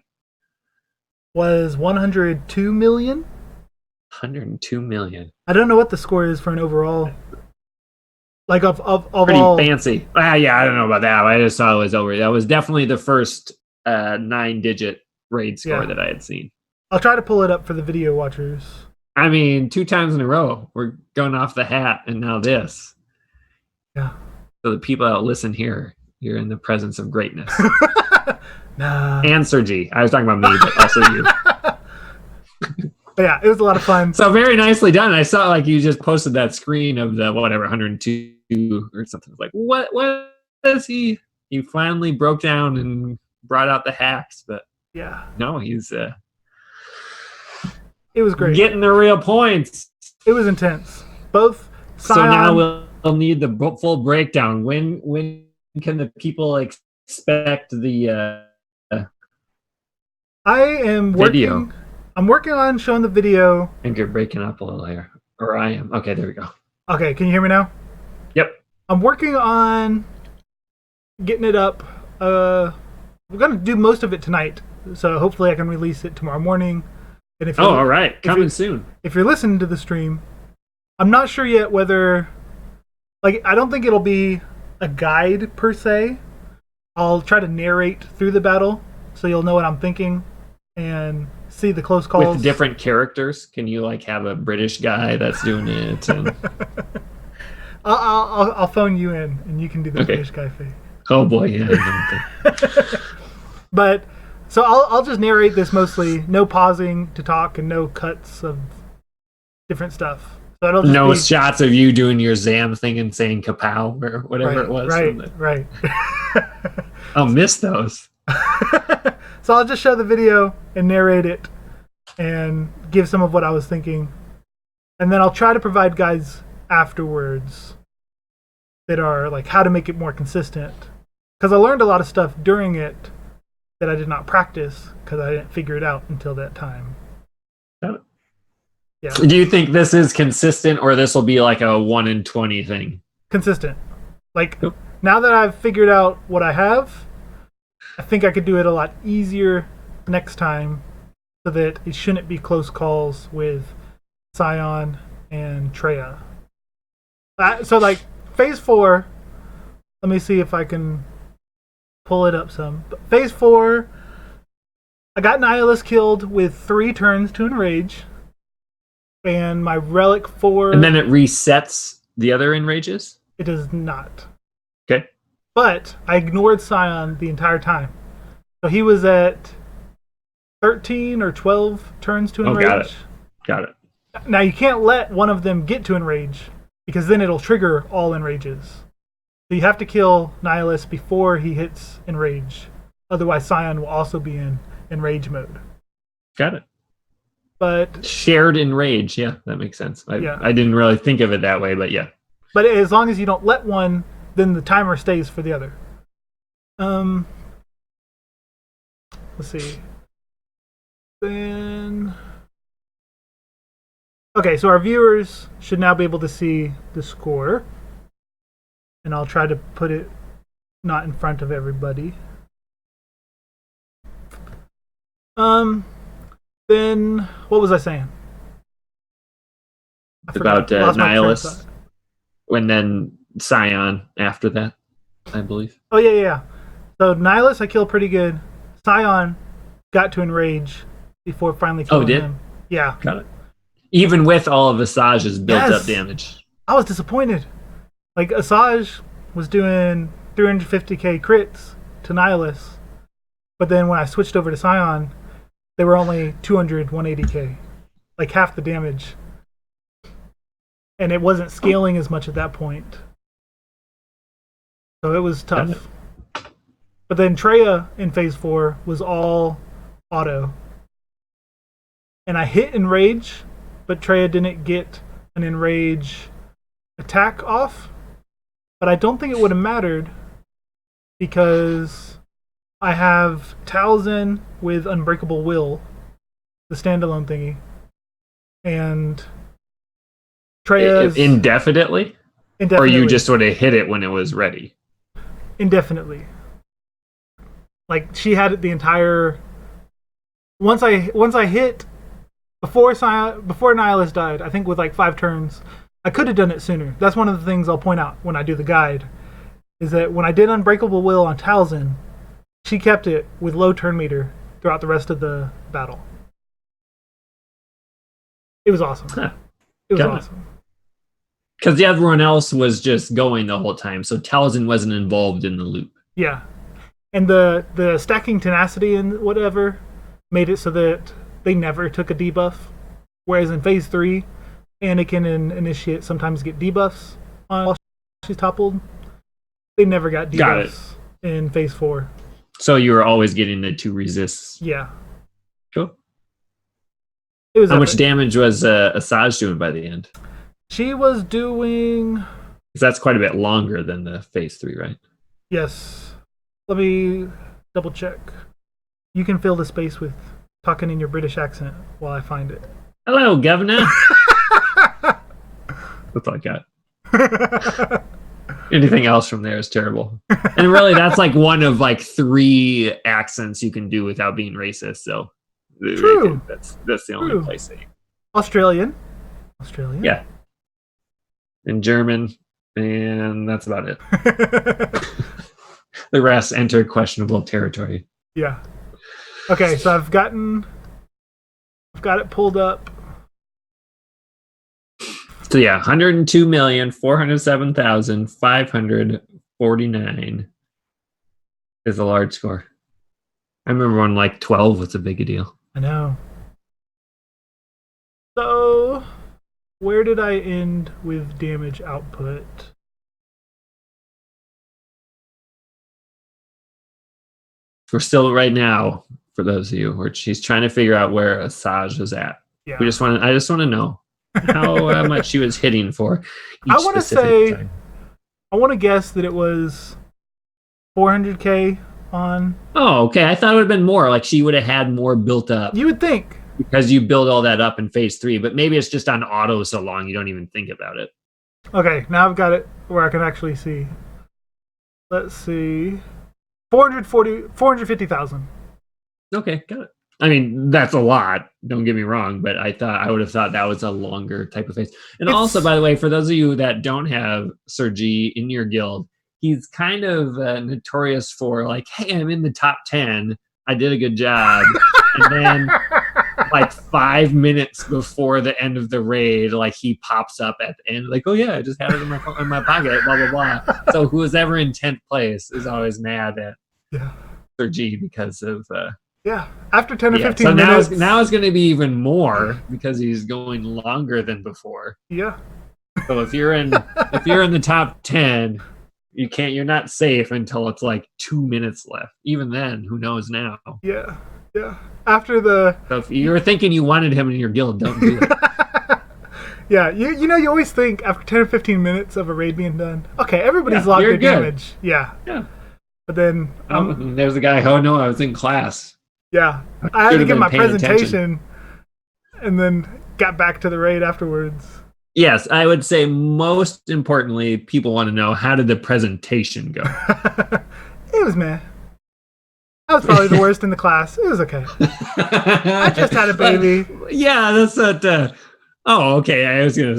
Was 102 million? 102 million. I don't know what the score is for an overall. Like of pretty all. Fancy. Yeah, I don't know about that. I just saw it was over. That was definitely the first 9-digit raid score that I had seen. I'll try to pull it up for the video watchers. I mean, 2 times in a row, we're going off the hat, and now this. Yeah. So the people that listen here, you're in the presence of greatness. Nah. And Sergi. I was talking about me, but also you. But yeah, it was a lot of fun. So very nicely done. I saw you just posted that screen of the 102 or something. Like, what is he? He finally broke down and brought out the hacks, but no, he's it was great. Getting the real points. It was intense. Both So now we'll need the full breakdown. When can the people expect the I am video? Working. I'm working on showing the video. I think you're breaking up a little here. Or I am. Okay, there we go. Okay, can you hear me now? Yep. I'm working on getting it up. We're going to do most of it tonight. So hopefully I can release it tomorrow morning. And if all right. Coming soon. If you're listening to the stream, I'm not sure yet whether... I don't think it'll be a guide per se. I'll try to narrate through the battle so you'll know what I'm thinking and see the close calls. With different characters? Can you have a British guy that's doing it? And... I'll phone you in and you can do the British guy thing. Oh boy, yeah. But so I'll just narrate this mostly, no pausing to talk and no cuts of different stuff. So it'll just shots of you doing your Zam thing and saying kapow or whatever it was. Right. I'll miss those. So I'll just show the video and narrate it and give some of what I was thinking. And then I'll try to provide guides afterwards that are how to make it more consistent. Because I learned a lot of stuff during it that I did not practice because I didn't figure it out until that time. Yeah. Do you think this is consistent or this will be a 1 in 20 thing? Consistent. Now that I've figured out what I have, I think I could do it a lot easier next time so that it shouldn't be close calls with Scion and Treya. So like phase 4, let me see if I can pull it up some. But phase 4, I got Nihilus killed with 3 turns to enrage, and my relic 4. And then it resets the other enrages? It does not. Okay. But I ignored Scion the entire time. So he was at 13 or 12 turns to enrage. Got it. Now you can't let one of them get to enrage, because then it'll trigger all enrages. So you have to kill Nihilus before he hits enrage. Otherwise Scion will also be in enrage mode. Got it. But shared enrage, yeah, that makes sense. I didn't really think of it that way, but yeah. But as long as you don't let one, then the timer stays for the other. Let's see. Then okay, so our viewers should now be able to see the score. And I'll try to put it not in front of everybody. Then what was I saying? About Nihilus. And then Scion after that, I believe. Oh, yeah. So Nihilus I killed pretty good. Scion got to enrage before finally killing him. Yeah. Got it. Even with all of Asage's built-up damage. I was disappointed. Like, Asajj was doing 350k crits to Nihilus, but then when I switched over to Scion, they were only 180k. Like, half the damage. And it wasn't scaling as much at that point. So it was tough. But then Treya in phase 4 was all auto. And I hit enrage, but Treya didn't get an enrage attack off. But I don't think it would have mattered because I have Talzin with Unbreakable Will, the standalone thingy, and Treya's indefinitely? Or you just sort of hit it when it was ready? Indefinitely. Like, she had it the entire... Once I hit... Before Nihilus died, I think with like 5 turns, I could have done it sooner. That's one of the things I'll point out when I do the guide, is that when I did Unbreakable Will on Talzin, she kept it with low turn meter throughout the rest of the battle. It was awesome. It was awesome. Because everyone else was just going the whole time, so Talzin wasn't involved in the loop. Yeah. And the stacking tenacity and whatever made it so that they never took a debuff. Whereas in phase 3, Anakin and Initiate sometimes get debuffs while she's toppled. They never got debuffs in phase 4. So you were always getting the 2 resists. Yeah. Cool. It was How much damage was Asajj doing by the end? She was doing... Because that's quite a bit longer than the phase 3, right? Yes. Let me double check. You can fill the space with talking in your British accent while I find it. Hello, Governor. That's all I got. Anything else from there is terrible. And really, that's like one of like 3 accents you can do without being racist. So true. That's the only place. Australian. Yeah. And German, and that's about it. The rest enter questionable territory. Yeah. Okay, so I've got it pulled up. So yeah, 102,407,549 is a large score. I remember when like 12 was a big deal. I know. So, where did I end with damage output? We're still right now, for those of you, where she's trying to figure out where Asajj is at. Yeah. I just want to know how much she was hitting for. I want to guess that it was 400k on. Oh, okay. I thought it would have been more. Like she would have had more built up. You would think. Because you build all that up in phase 3, but maybe it's just on auto so long you don't even think about it. Okay, now I've got it where I can actually see. Let's see. 450,000. Okay, got it. I mean, that's a lot. Don't get me wrong, but I would have thought that was a longer type of phase. And also, by the way, for those of you that don't have Sir G in your guild, he's kind of notorious for like, hey, I'm in the top 10. I did a good job. And then like 5 minutes before the end of the raid, like he pops up at the end, like, oh yeah, I just had it in my pocket, blah, blah, blah. So who's ever in 10th place is always mad at Sir G because of... after 10 or 15 minutes. Now it's going to be even more because he's going longer than before. Yeah. So if you're in the top 10, you're not safe until it's like 2 minutes left. Even then, who knows now? Yeah. So if you're thinking you wanted him in your guild, don't do it. Yeah, you always think after 10 or 15 minutes of a raid being done, okay, everybody's logged their damage. Yeah. But then there's a guy, oh no, I was in class. Yeah. I had to give my presentation and then got back to the raid afterwards. Yes, I would say most importantly, people want to know, how did the presentation go? It was meh. I was probably the worst in the class. It was okay. I just had a baby. Yeah, that's not. Okay. I was gonna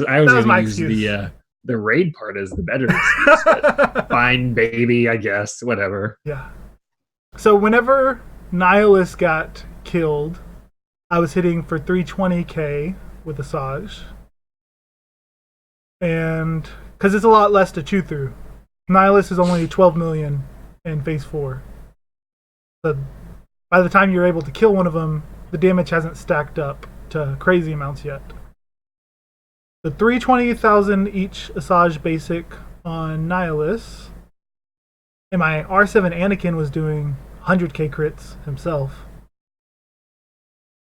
use the raid part as the better excuse. But fine, baby. I guess whatever. Yeah. So whenever Nihilus got killed, I was hitting for 320k with Asajj, and because it's a lot less to chew through. Nihilus is only 12 million in phase 4. So by the time you're able to kill one of them, the damage hasn't stacked up to crazy amounts yet. The 320,000 each Asajj basic on Nihilus, and my R7 Anakin was doing 100k crits himself.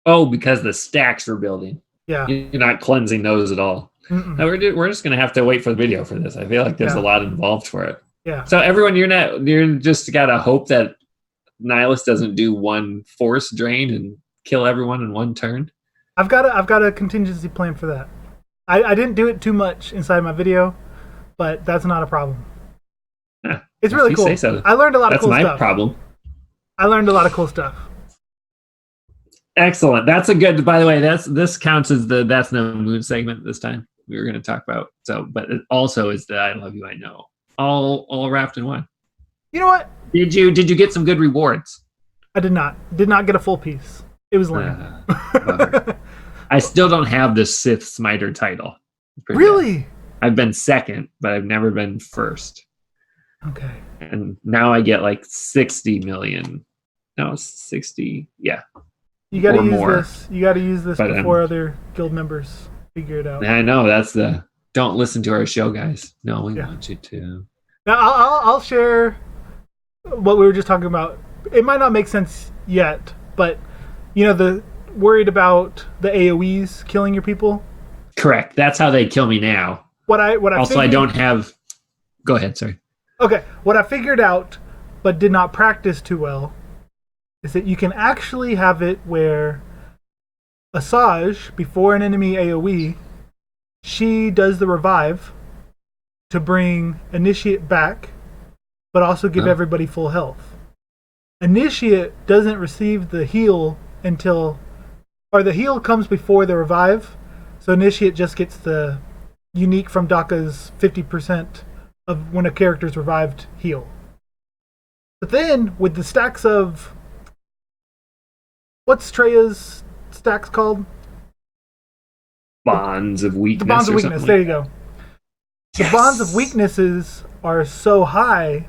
Oh, because the stacks were building. Yeah. You're not cleansing those at all. No, we're just going to have to wait for the video for this. I feel like there's a lot involved for it. Yeah. So everyone, you're just got to hope that Nihilus doesn't do one force drain and kill everyone in one turn. I've got a contingency plan for that. I didn't do it too much inside my video, but that's not a problem. It's really cool. Say so. I learned a lot of cool stuff. That's my problem. I learned a lot of cool stuff. Excellent. That's a good. By the way, this counts as the That's No Moon segment this time. We were going to talk about but it also is the I Love You I Know all wrapped in one. You know what? Did you get some good rewards? I did not. Did not get a full piece. It was lame. I still don't have the Sith Smiter title. Really? Bad. I've been second, but I've never been first. Okay. And now I get like 60 million. No, 60. Yeah. You got to use this. You got to use this before other guild members figure it out. I know, that's the don't listen to our show, guys. No, we want you to. Now I'll share what we were just talking about. It might not make sense yet, but the worried about the AoEs killing your people. Correct. That's how they kill me now. I don't have. Go ahead. Sorry. Okay. What I figured out, but did not practice too well, is that you can actually have it where Asajj, before an enemy AoE, she does the revive to bring Initiate back, but also give everybody full health. Initiate doesn't receive the heal the heal comes before the revive, so Initiate just gets the unique from Daka's 50% of when a character's revived heal. But then, with the stacks of... What's Treya's stacks called? Bonds of Weakness. The Bonds of Weakness, there you go. Yes. The Bonds of Weaknesses are so high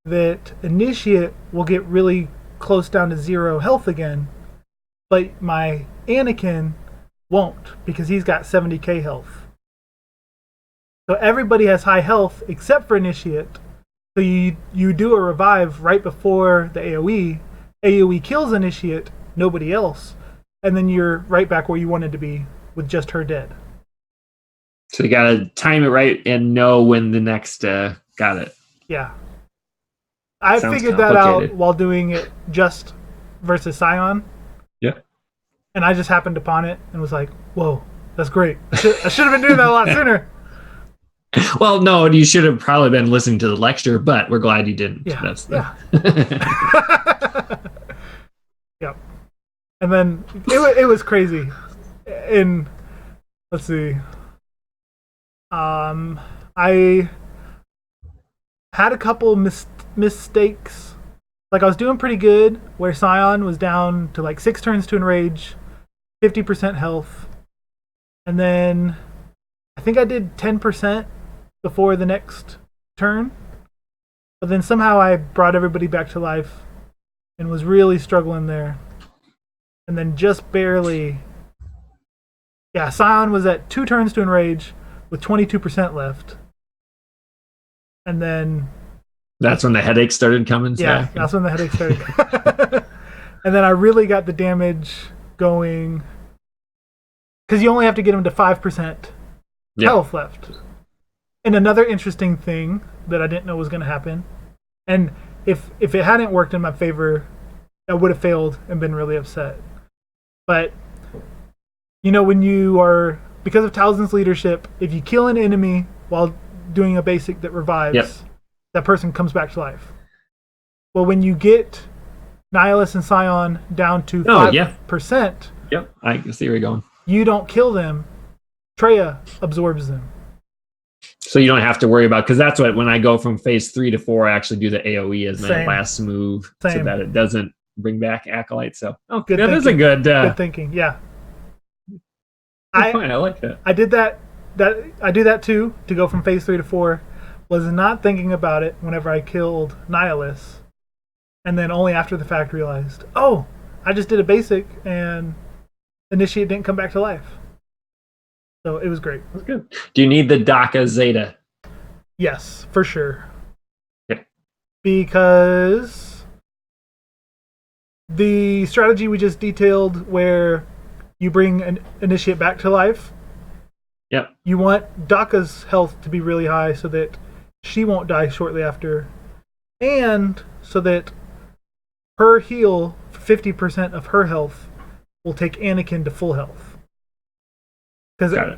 that Initiate will get really close down to 0 health again, but my Anakin won't, because he's got 70k health. So everybody has high health except for Initiate. So you do a revive right before the AoE. AoE kills Initiate, nobody else, and then you're right back where you wanted to be with just her dead. So you gotta time it right and know when the next got it. Yeah. I figured that out while doing it just versus Scion. Yeah. And I just happened upon it and was like, whoa, that's great. I should have been doing that a lot sooner. Well, no, you should have probably been listening to the lecture, but we're glad you didn't. Yeah. That's the... Yep. And And then it was crazy. And let's see. I had a couple mistakes. Like, I was doing pretty good where Scion was down to like 6 turns to enrage, 50% health. And then I think I did 10% before the next turn. But then somehow I brought everybody back to life and was really struggling there. And then just barely... Yeah, Scion was at 2 turns to enrage with 22% left. And then... That's when the headaches started coming? Yeah, that's when the headaches started. And then I really got the damage going... Because you only have to get him to 5% health left. And another interesting thing that I didn't know was going to happen, and if it hadn't worked in my favor, I would have failed and been really upset. But, you know, when you are, because of Talzin's leadership, if you kill an enemy while doing a basic that revives, that person comes back to life. Well, when you get Nihilus and Scion down to 5%, I can see where you're going. You don't kill them, Treya absorbs them. So you don't have to worry about, because that's what, when I go from phase 3 to 4, I actually do the AoE as my last move so that it doesn't bring back Acolytes. So good that is a good thinking. Yeah. I like that. I did that I do that too, to go from phase 3 to 4. Was not thinking about it whenever I killed Nihilus. And then only after the fact realized, oh, I just did a basic and Initiate didn't come back to life. So it was great. That's good. Do you need the DACA Zeta? Yes, for sure. Okay. Because the strategy we just detailed where you bring an Initiate back to life, you want DACA's health to be really high so that she won't die shortly after, and so that her heal, 50% of her health, will take Anakin to full health. Because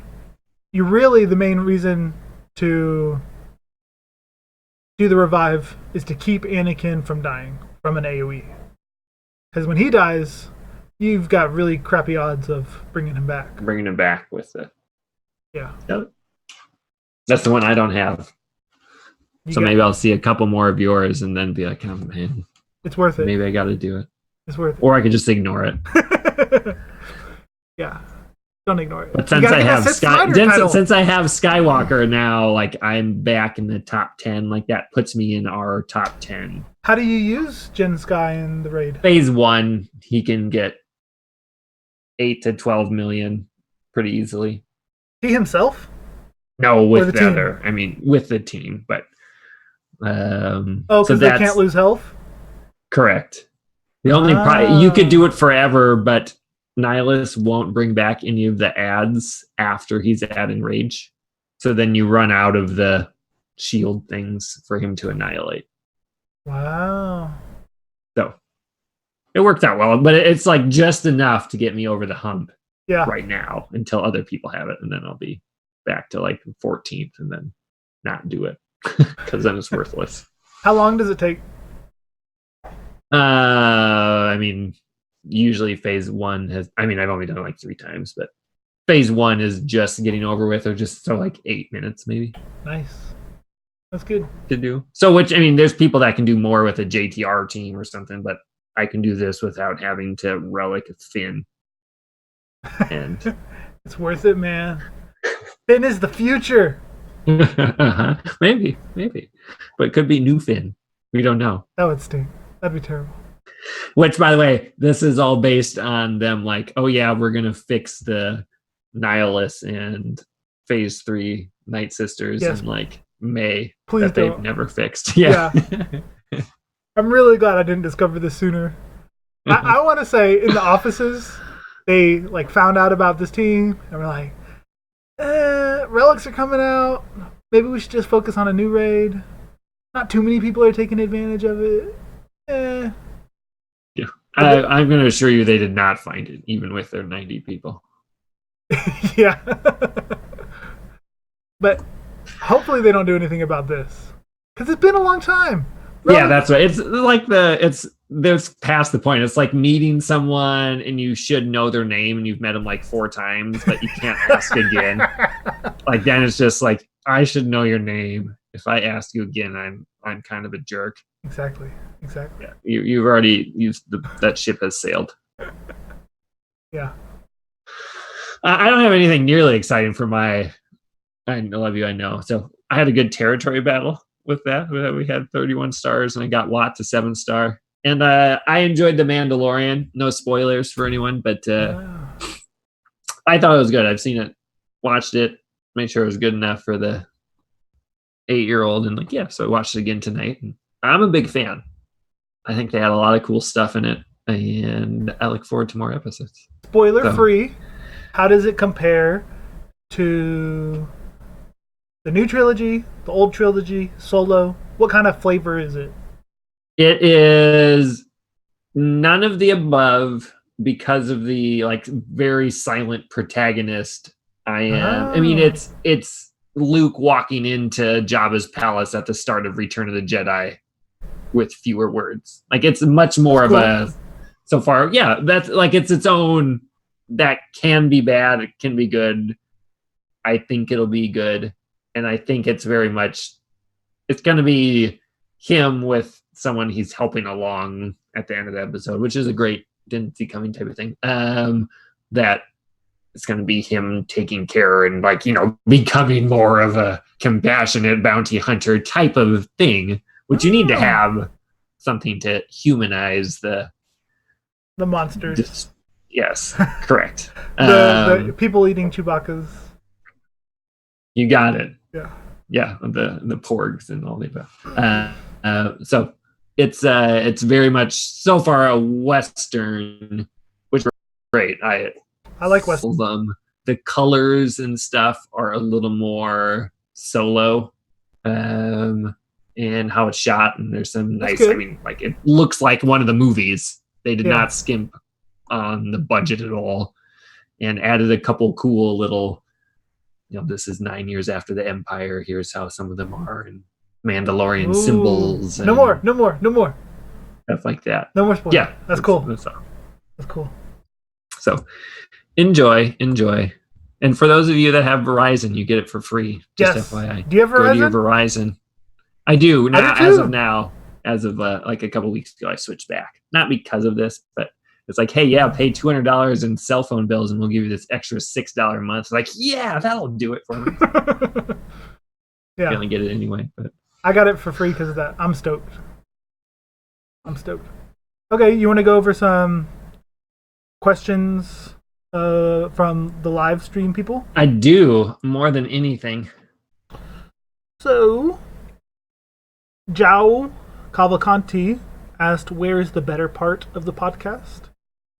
you're really, the main reason to do the revive is to keep Anakin from dying from an AoE. Because when he dies, you've got really crappy odds of bringing him back. Bringing him back with the... Yeah. That's the one I don't have. So maybe I'll see a couple more of yours and then be like, oh man, it's worth it. Maybe I got to do it. It's worth it. Or I could just ignore it. Yeah. Don't ignore it. But since I have Skywalker now, like I'm back in the top 10, like that puts me in our top 10. How do you use Gen Sky in the raid? Phase 1, he can get 8 to 12 million pretty easily. He himself? No, with the other. I mean, with the team, but because they can't lose health? Correct. The only you could do it forever, but Nihilus won't bring back any of the ads after he's at Enrage. So then you run out of the shield things for him to annihilate. Wow. So it worked out well, but it's like just enough to get me over the hump right now until other people have it. And then I'll be back to like 14th and then not do it because then it's worthless. How long does it take? I mean, usually phase 1 has, I mean, I've only done it like 3 times, but phase 1 is just getting over with, or just so like 8 minutes maybe. Nice. That's good to do. So, which, I mean, there's people that can do more with a JTR team or something, but I can do this without having to relic Finn. And it's worth it, man. Finn is the future. Maybe. But it could be new Finn. We don't know. That would stink. That'd be terrible. Which, by the way, this is all based on them like, oh yeah, we're going to fix the Nihilus and phase 3 Night Sisters in like May. Please that don't. They've never fixed. Yeah. I'm really glad I didn't discover this sooner. I want to say in the offices, they like found out about this team and were like, relics are coming out. Maybe we should just focus on a new raid. Not too many people are taking advantage of it. Yeah. I'm going to assure you they did not find it, even with their 90 people. Yeah. But hopefully they don't do anything about this. Because it's been a long time. Yeah, that's right. It's like that's past the point. It's like meeting someone and you should know their name and you've met them like 4 times, but you can't ask again. Like then it's just like, I should know your name. If I ask you again, I'm kind of a jerk. Exactly. Yeah, you've already used that ship has sailed. Yeah. I don't have anything nearly exciting for my I love you, I know. So I had a good territory battle with that. We had 31 stars and I got Watt to 7-star. And I enjoyed The Mandalorian. No spoilers for anyone, but I thought it was good. I've seen it, watched it, made sure it was good enough for the 8-year-old. And like, yeah, so I watched it again tonight. And I'm a big fan. I think they had a lot of cool stuff in it. And I look forward to more episodes. Spoiler free. How does it compare to the new trilogy, the old trilogy, Solo? What kind of flavor is it? It is none of the above because of the like very silent protagonist. I mean, it's Luke walking into Jabba's palace at the start of Return of the Jedi with fewer words. Like it's much more of a so far. Yeah, that's like it's its own. That can be bad. It can be good. I think it'll be good, and I think it's very much. It's going to be him with someone he's helping along at the end of the episode, which is a great didn't see coming type of thing. That it's going to be him taking care and like, you know, becoming more of a compassionate bounty hunter type of thing, which you need to have something to humanize the monsters. Yes, correct. the people eating Chewbacca's. You got it. Yeah, the porgs and all the above. So it's very much so far a Western, which is great. I like Western. The colors and stuff are a little more Solo, and how it's shot. And there's some nice. I mean, like it looks like one of the movies. They did not skimp on the budget at all, and added a couple cool little. You know, this is 9 years after the Empire. Here's how some of them are, and Mandalorian symbols. No more. Stuff like that. No more spoilers. Yeah, that's cool. That's cool. So, enjoy. And for those of you that have Verizon, you get it for free. Just FYI. Do you have Verizon? Go to your Verizon. I do. Now, as of like a couple weeks ago, I switched back. Not because of this, but it's like, hey, pay $200 in cell phone bills, and we'll give you this extra $6 a month. It's like, yeah, that'll do it for me. Yeah, gonna get it anyway. But I got it for free because of that. I'm stoked. Okay, you want to go over some questions from the live stream people? I do, more than anything. So, Jao Cavalcanti asked, "Where's the better part of the podcast?"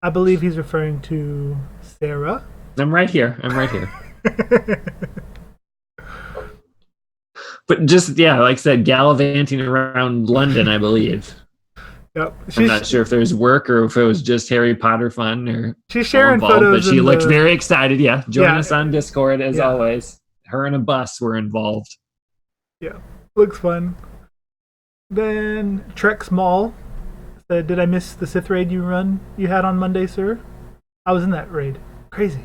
I believe he's referring to Sarah. I'm right here. But just, like I said, gallivanting around London, I believe. Yep. I'm not sure if there's work or if it was just Harry Potter fun or she's sharing photos. But she looked very excited. Yeah. Join us on Discord as always. Her and a bus were involved. Yeah. Looks fun. Then Trek Small said, "Did I miss the Sith raid you had on Monday, sir?" I was in that raid. Crazy.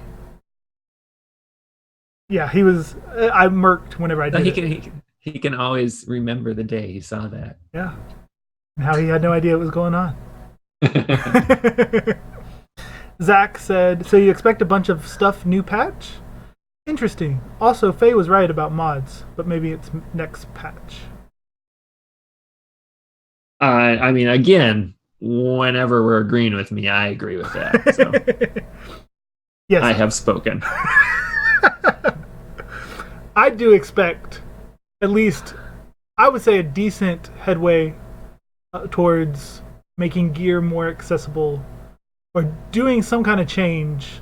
Yeah, he was. I murked whenever I did. He can always remember the day he saw that. Yeah. And how he had no idea what was going on. Zach said, "So you expect a bunch of stuff new patch? Interesting. Also, Faye was right about mods, but maybe it's next patch." I mean, again, whenever we're agreeing with me, I agree with that. So. Yes. I have spoken. I do expect at least, I would say, a decent headway towards making gear more accessible or doing some kind of change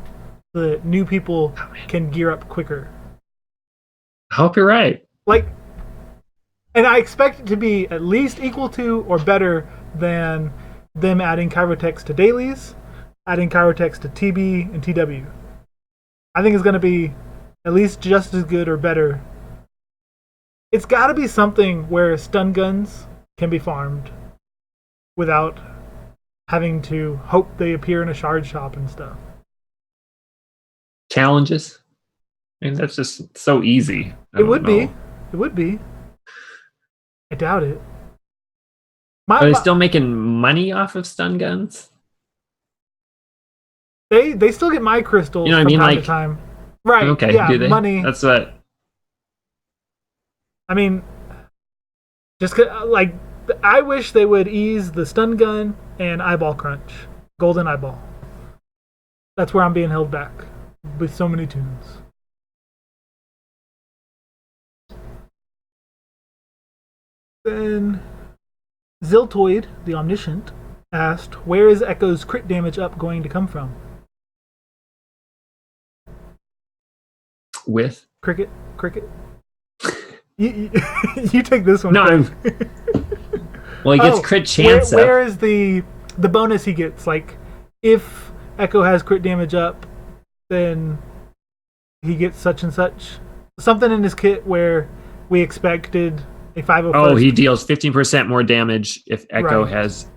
so that new people can gear up quicker. I hope you're right. And I expect it to be at least equal to or better than them adding Chirotex to dailies, adding Chirotex to TB and TW. I think it's going to be at least just as good or better. It's got to be something where stun guns can be farmed without having to hope they appear in a shard shop and stuff. Challenges? I mean, that's just so easy. It would be. I doubt it. Are they still making money off of stun guns? They still get my crystals from time to time. Right. Okay, yeah, do they? Money. That's what... I mean, just like, I wish they would ease the stun gun and eyeball crunch. Golden eyeball. That's where I'm being held back with so many tunes. Then Ziltoid, the Omniscient, asked, where is Echo's crit damage up going to come from? With? Cricket. You take this one. No, well, he gets crit chance up. Where is the bonus he gets? Like, if Echo has crit damage up, then he gets such and such. Something in his kit where we expected a 501st. Oh, he deals 15% more damage if Echo has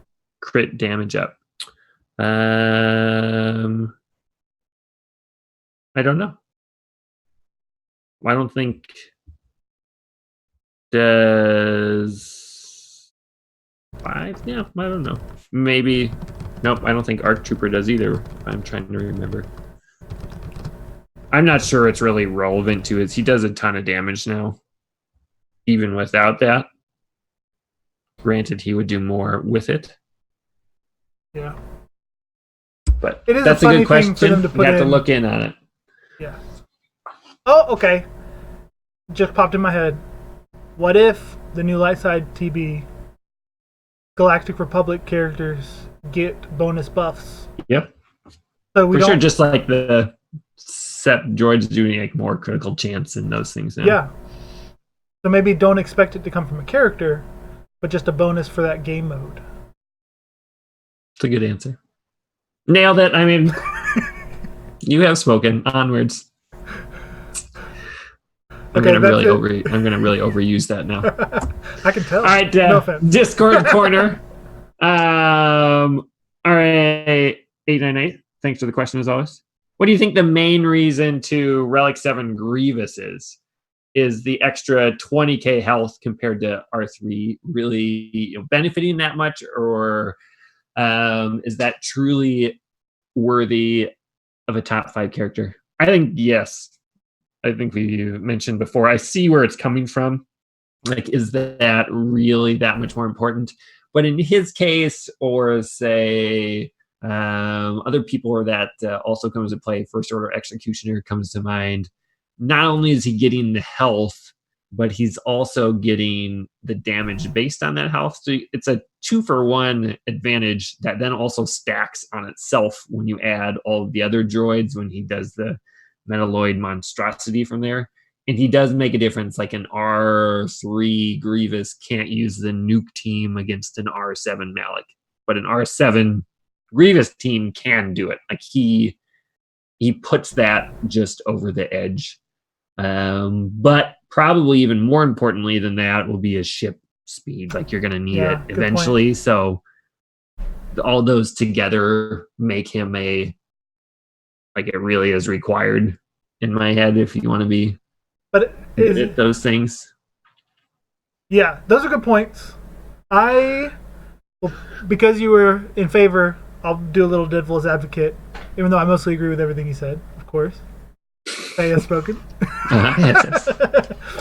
crit damage up. I don't know. I don't think does 5? Yeah, I don't know. Maybe. Nope, I don't think Arc Trooper does either. I'm trying to remember. I'm not sure it's really relevant to it. He does a ton of damage now, even without that. Granted, he would do more with it. Yeah. But that's a good question. You have to look in on it. Yeah. Oh, okay. Just popped in my head. What if the new Lightside TB Galactic Republic characters get bonus buffs? Yep. So For sure, just like the Sep droids doing like more critical chance and those things now. Yeah. So maybe don't expect it to come from a character, but just a bonus for that game mode. It's a good answer. Nailed it. I mean, you have spoken. Onwards. I'm gonna really overuse that now. I can tell. All right, no offense. Discord corner. All right, 898. Thanks for the question as always. What do you think the main reason to Relic 7 Grievous is? Is the extra 20k health compared to R3 really benefiting that much, or is that truly worthy of a top 5 character? I think yes. I think we mentioned before. I see where it's coming from. Like, is that really that much more important? But in his case, or say other people that also comes to play, First Order Executioner comes to mind. Not only is he getting the health, but he's also getting the damage based on that health. So it's a 2-for-1 advantage that then also stacks on itself when you add all of the other droids when he does the Mandalorian monstrosity from there. And he does make a difference. Like an R3 Grievous can't use the nuke team against an R7 Malik, but an R7 Grievous team can do it. Like he puts that just over the edge. But probably even more importantly than that will be his ship speed. Like you're going to need it eventually. Point. So all those together make him it really is required in my head if you want to be good at those things. Yeah, those are good points. Because you were in favor, I'll do a little devil's advocate, even though I mostly agree with everything you said, of course. I have spoken. Yes.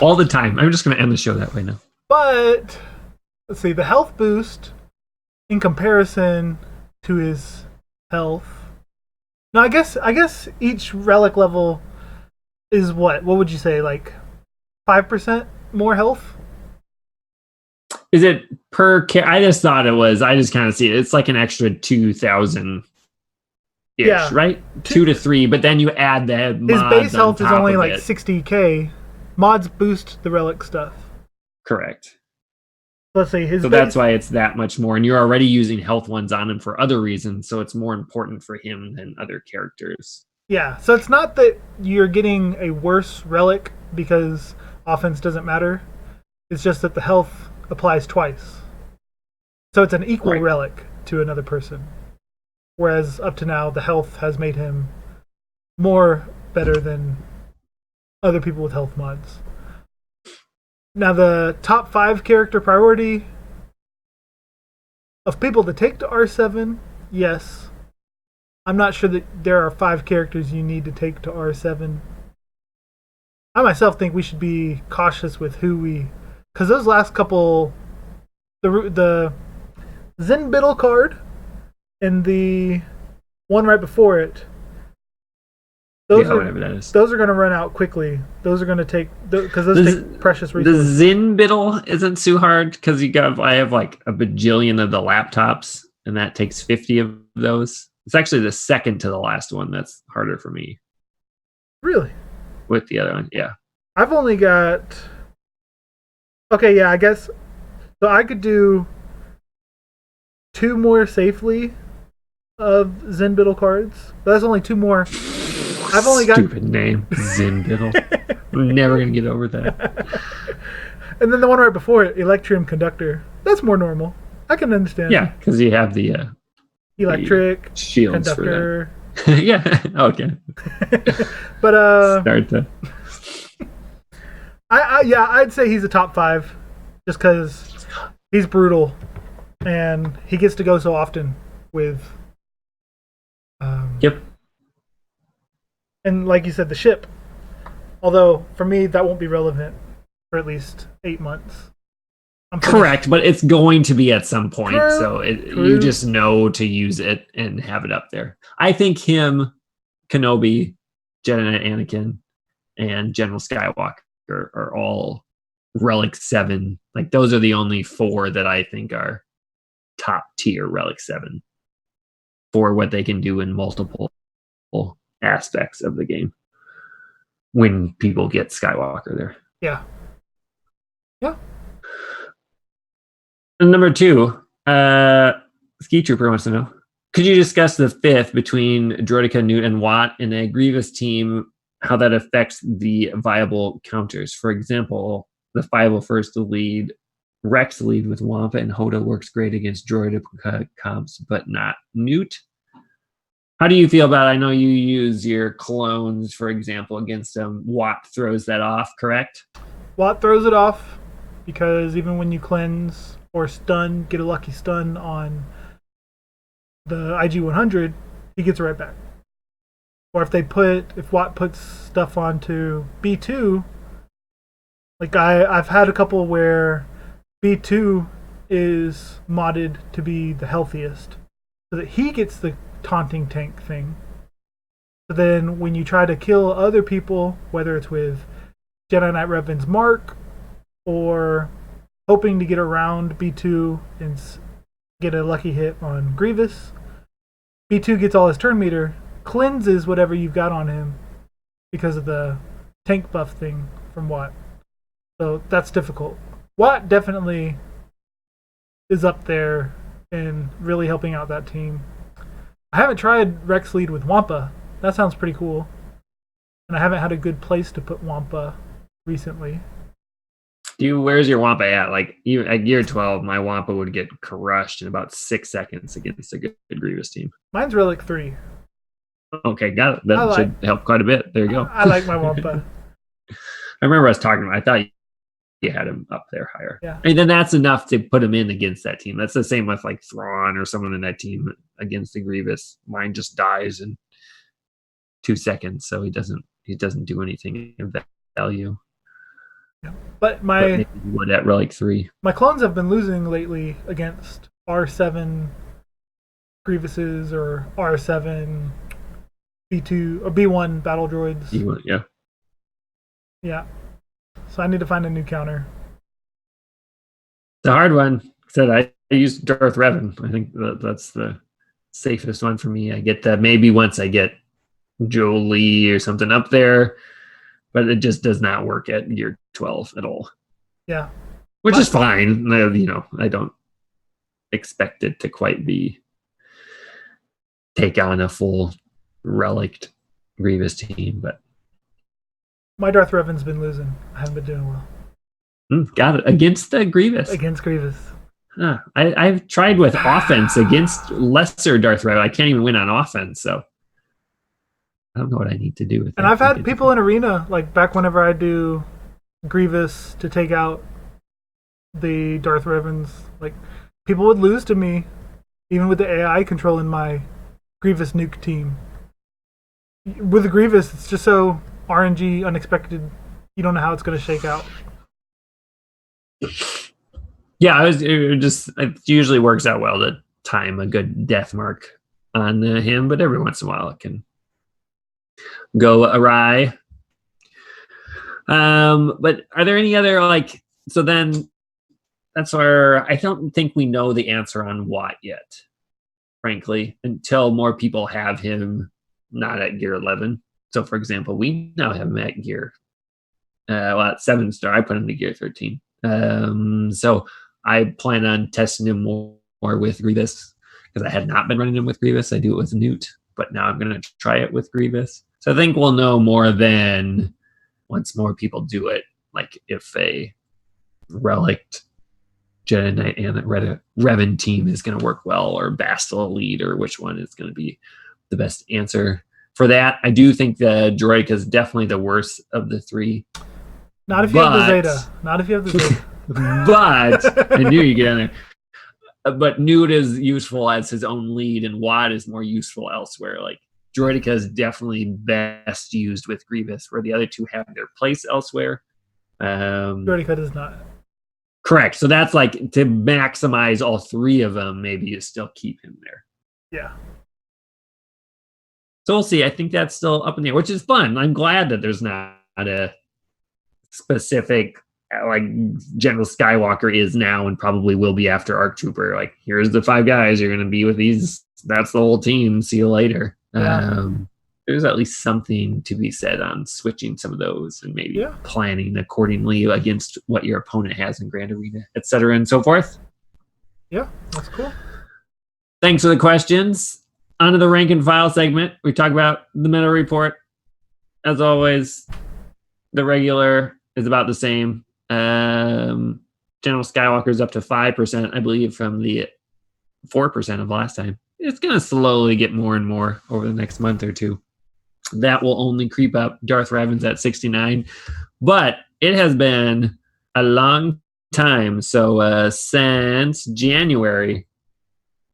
All the time. I'm just going to end the show that way now. But, let's see, the health boost in comparison to his health. No, I guess each relic level is what? What would you say? Like 5% more health? Is it per? I just thought it was. I just kind of see it. It's like an extra 2,000 ish, right? 2 to 3. But then you add the mods. His base health is only like 60k. Mods boost the relic stuff. Correct. Let's say his. So that's why it's that much more, and you're already using health ones on him for other reasons. So it's more important for him than other characters. Yeah. So it's not that you're getting a worse relic because offense doesn't matter. It's just that the health applies twice. So it's an equal relic to another person. whereas up to now the health has made him more better than other people with health mods. Now the top 5 character priority of people to take to R7, yes. I'm not sure that there are 5 characters you need to take to R7. I myself think we should be cautious with who we... Because those last couple... The Zen Biddle card and the one right before it, those are going to run out quickly. Those are going to take... Because those take precious resources. The Zen Biddle isn't too hard because I have like a bajillion of the laptops, and that takes 50 of those. It's actually the second to the last one that's harder for me. Really? With the other one, yeah. I've only got... Okay, yeah, I guess... So I could do 2 more safely of Zen Biddle cards. But that's only 2 more. I've only got... Stupid name. Zen Biddle. I'm never going to get over that. And then the one right before it, Electrium Conductor. That's more normal. I can understand. Yeah, because you have the... electric shields conductor. For that. Yeah, okay. But start to... I'd say he's a top 5 just because he's brutal and he gets to go so often with Yep. And like you said, the ship. Although for me that won't be relevant for at least 8 months. Correct, but it's going to be at some point, True. So you just know to use it and have it up there. I think him, Kenobi, Jedi Knight Anakin, and General Skywalker are all Relic 7. Like, those are the only 4 that I think are top tier Relic 7 for what they can do in multiple aspects of the game when people get Skywalker there. Yeah. Yeah. And number 2, Ski Trooper wants to know, could you discuss the 5th between Droideka, Newt, and Watt in a Grievous team, how that affects the viable counters? For example, the 501st lead, Rex lead with Wampa and Hoda works great against Droideka comps, but not Newt. How do you feel about it? I know you use your clones, for example, against them. Watt throws that off, correct? Watt throws it off because even when you cleanse or stun, get a lucky stun on the IG-100, he gets it right back. Or if Watt puts stuff onto B2, like I've had a couple where B2 is modded to be the healthiest, so that he gets the taunting tank thing. So then when you try to kill other people, whether it's with Jedi Knight Revan's Mark or hoping to get around B2 and get a lucky hit on Grievous, B2 gets all his turn meter, cleanses whatever you've got on him because of the tank buff thing from Watt. So that's difficult. Watt definitely is up there and really helping out that team. I haven't tried Rex lead with Wampa. That sounds pretty cool. And I haven't had a good place to put Wampa recently. Where's your Wampa at? Like, even at year 12, my Wampa would get crushed in about 6 seconds against a good Grievous team. Mine's Relic 3. Okay, got it. That should help quite a bit. There you go. I like my Wampa. I remember us talking about, I thought you had him up there higher. Yeah. And then that's enough to put him in against that team. That's the same with like Thrawn or someone in that team against the Grievous. Mine just dies in 2 seconds, so he doesn't do anything of value. Yeah. But maybe he would at Relic 3. My clones have been losing lately against R7 Grievouses or R7 B2 or B1 battle droids. B1, yeah. Yeah. So I need to find a new counter. The hard one. Said I used Darth Revan. I think that's the safest one for me. I get that maybe once I get Jolie or something up there, but it just does not work at year 12 at all. Yeah. Which is fine. I don't expect it to quite take on a full relic Grievous team, but my Darth Revan's been losing. I haven't been doing well. Got it. Against the Grievous. Against Grievous. I've tried with offense against lesser Darth Revan. I can't even win on offense, so I don't know what I need to do with that. And I've had people in Arena, like back whenever I do Grievous to take out the Darth Revans, like people would lose to me, even with the AI controlling my Grievous nuke team. With the Grievous, it's just so RNG unexpected. You don't know how it's going to shake out. Yeah, it usually works out well to time a good death mark on him, but every once in a while it can go awry. But are there any other so then that's where I don't think we know the answer on Watt yet, frankly, until more people have him not at gear 11. So for example, we now have him at gear at 7-star. I put him to gear 13. So I plan on testing him more with Grievous because I had not been running him with Grievous. I do it with Newt, but now I'm going to try it with Grievous. So I think we'll know more then once more people do it, like if a Relict, Jedi Knight, and Revan team is going to work well, or Bastille Elite, or which one is going to be the best answer for that. I do think the Droid is definitely the worst of the three. Not if you have the Zeta. Not if you have the Zeta. But I knew you'd get in there. But Newt is useful as his own lead, and Watt is more useful elsewhere. Like Droidica is definitely best used with Grievous, where the other two have their place elsewhere. Droidica does not. Correct. So that's like to maximize all three of them. Maybe you still keep him there. Yeah. So we'll see. I think that's still up in the air, which is fun. I'm glad that there's not a specific, like General Skywalker is now and probably will be after ARC Trooper. Like, here's the 5 guys you're going to be with these. That's the whole team. See you later. Yeah. There's at least something to be said on switching some of those and maybe planning accordingly against what your opponent has in Grand Arena, etc. and so forth. Yeah, that's cool. Thanks for the questions. On to the rank and file segment. We talk about the meta report. As always, the regular is about the same. General Skywalker is up to 5%, I believe, from the 4% of last time. It's going to slowly get more and more over the next month or two. That will only creep up. Darth Revan's at 69. But it has been a long time. So since January,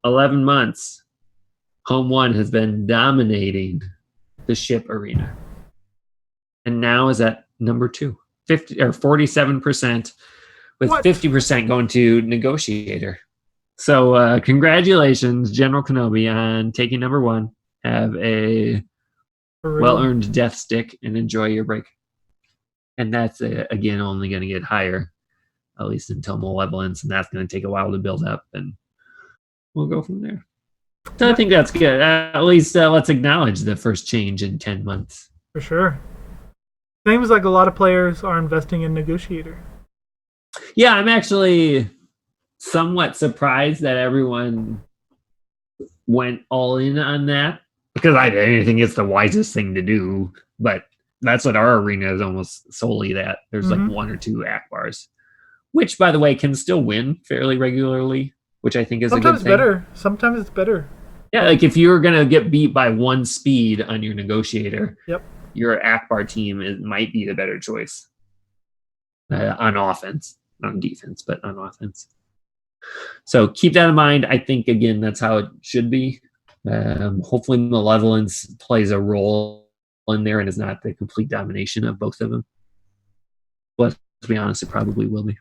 11 months, Home 1 has been dominating the ship arena. And now is at number 2, 47%, with 50% going to Negotiator. So congratulations, General Kenobi, on taking number 1. Have a well-earned death stick and enjoy your break. And that's, again, only going to get higher, at least until Malevolence, and that's going to take a while to build up, and we'll go from there. So I think that's good. At least let's acknowledge the first change in 10 months. For sure. Seems like a lot of players are investing in Negotiator. Yeah, I'm actually somewhat surprised that everyone went all in on that, because I think it's the wisest thing to do. But that's what our arena is almost solely that. There's like 1 or 2 Akbars, which, by the way, can still win fairly regularly, which I think is sometimes a good thing. Sometimes it's better. Yeah, like if you're going to get beat by 1 speed on your Negotiator, your Akbar team might be the better choice on offense. Not on defense, but on offense. So keep that in mind. I think, again, that's how it should be. Hopefully Malevolence plays a role in there and is not the complete domination of both of them. But to be honest, it probably will be.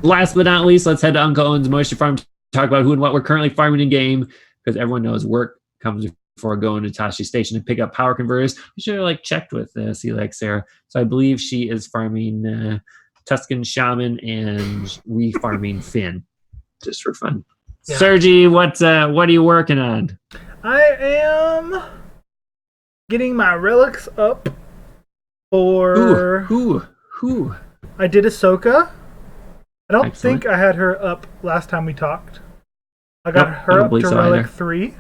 Last but not least, let's head to Uncle Owen's Moisture Farm to talk about who and what we're currently farming in game, because everyone knows work comes before going to Tashi Station to pick up power converters. We should have checked with Celex Sarah. So I believe she is farming Tuscan Shaman and refarming Finn, just for fun. Yeah. Sergi, what are you working on? I am getting my relics up for... Who? I did Ahsoka. I don't think I had her up last time we talked. I got her up to Relic 3.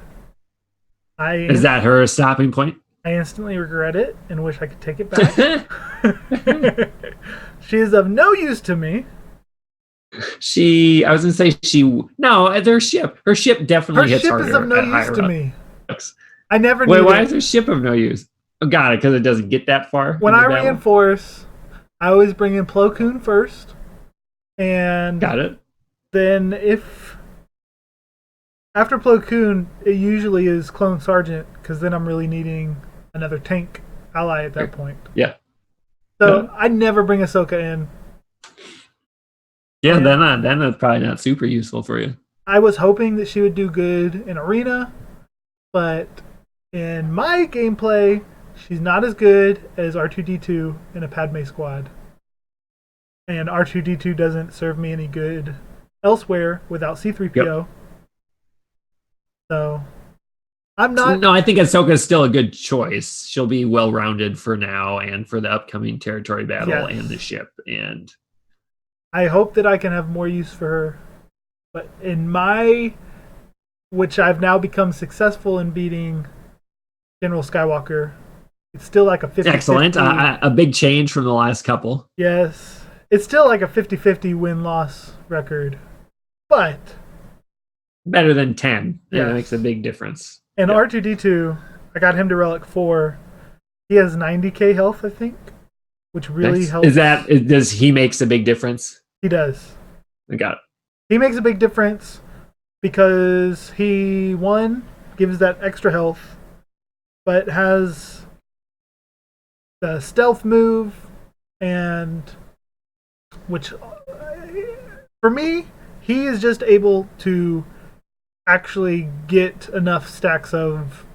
Is that her stopping point? I instantly regret it and wish I could take it back. She is of no use to me. I was gonna say no, her ship Her definitely hits ship is of harder no at use higher to up. me. I never Wait, need why it. is her ship of no use? Oh, got it, because it doesn't get that far When into I battle. reinforce, I always bring in Plo Koon first, and Got it. then after Plo Koon, it usually is Clone Sergeant, because then I'm really needing another tank ally at that point. Yeah. So I never bring Ahsoka in. Yeah, And then that's probably not super useful for you. I was hoping that she would do good in Arena, but in my gameplay, she's not as good as R2D2 in a Padme squad. And R2D2 doesn't serve me any good elsewhere without C3PO. Yep. So I'm not. No, I think Ahsoka is still a good choice. She'll be well rounded for now and for the upcoming territory battle and the ship. And I hope that I can have more use for her. But which I've now become successful in beating General Skywalker, it's still like a 50-50. Excellent. A big change from the last couple. Yes. It's still like a 50-50 win-loss record. But better than 10. Yes. That makes a big difference. And R2D2, I got him to Relic 4. He has 90k health, I think, which really helps. Does he makes a big difference? He does. I got it. He makes a big difference because he, one, gives that extra health, but has the stealth move, and which, for me, he is just able to actually get enough stacks of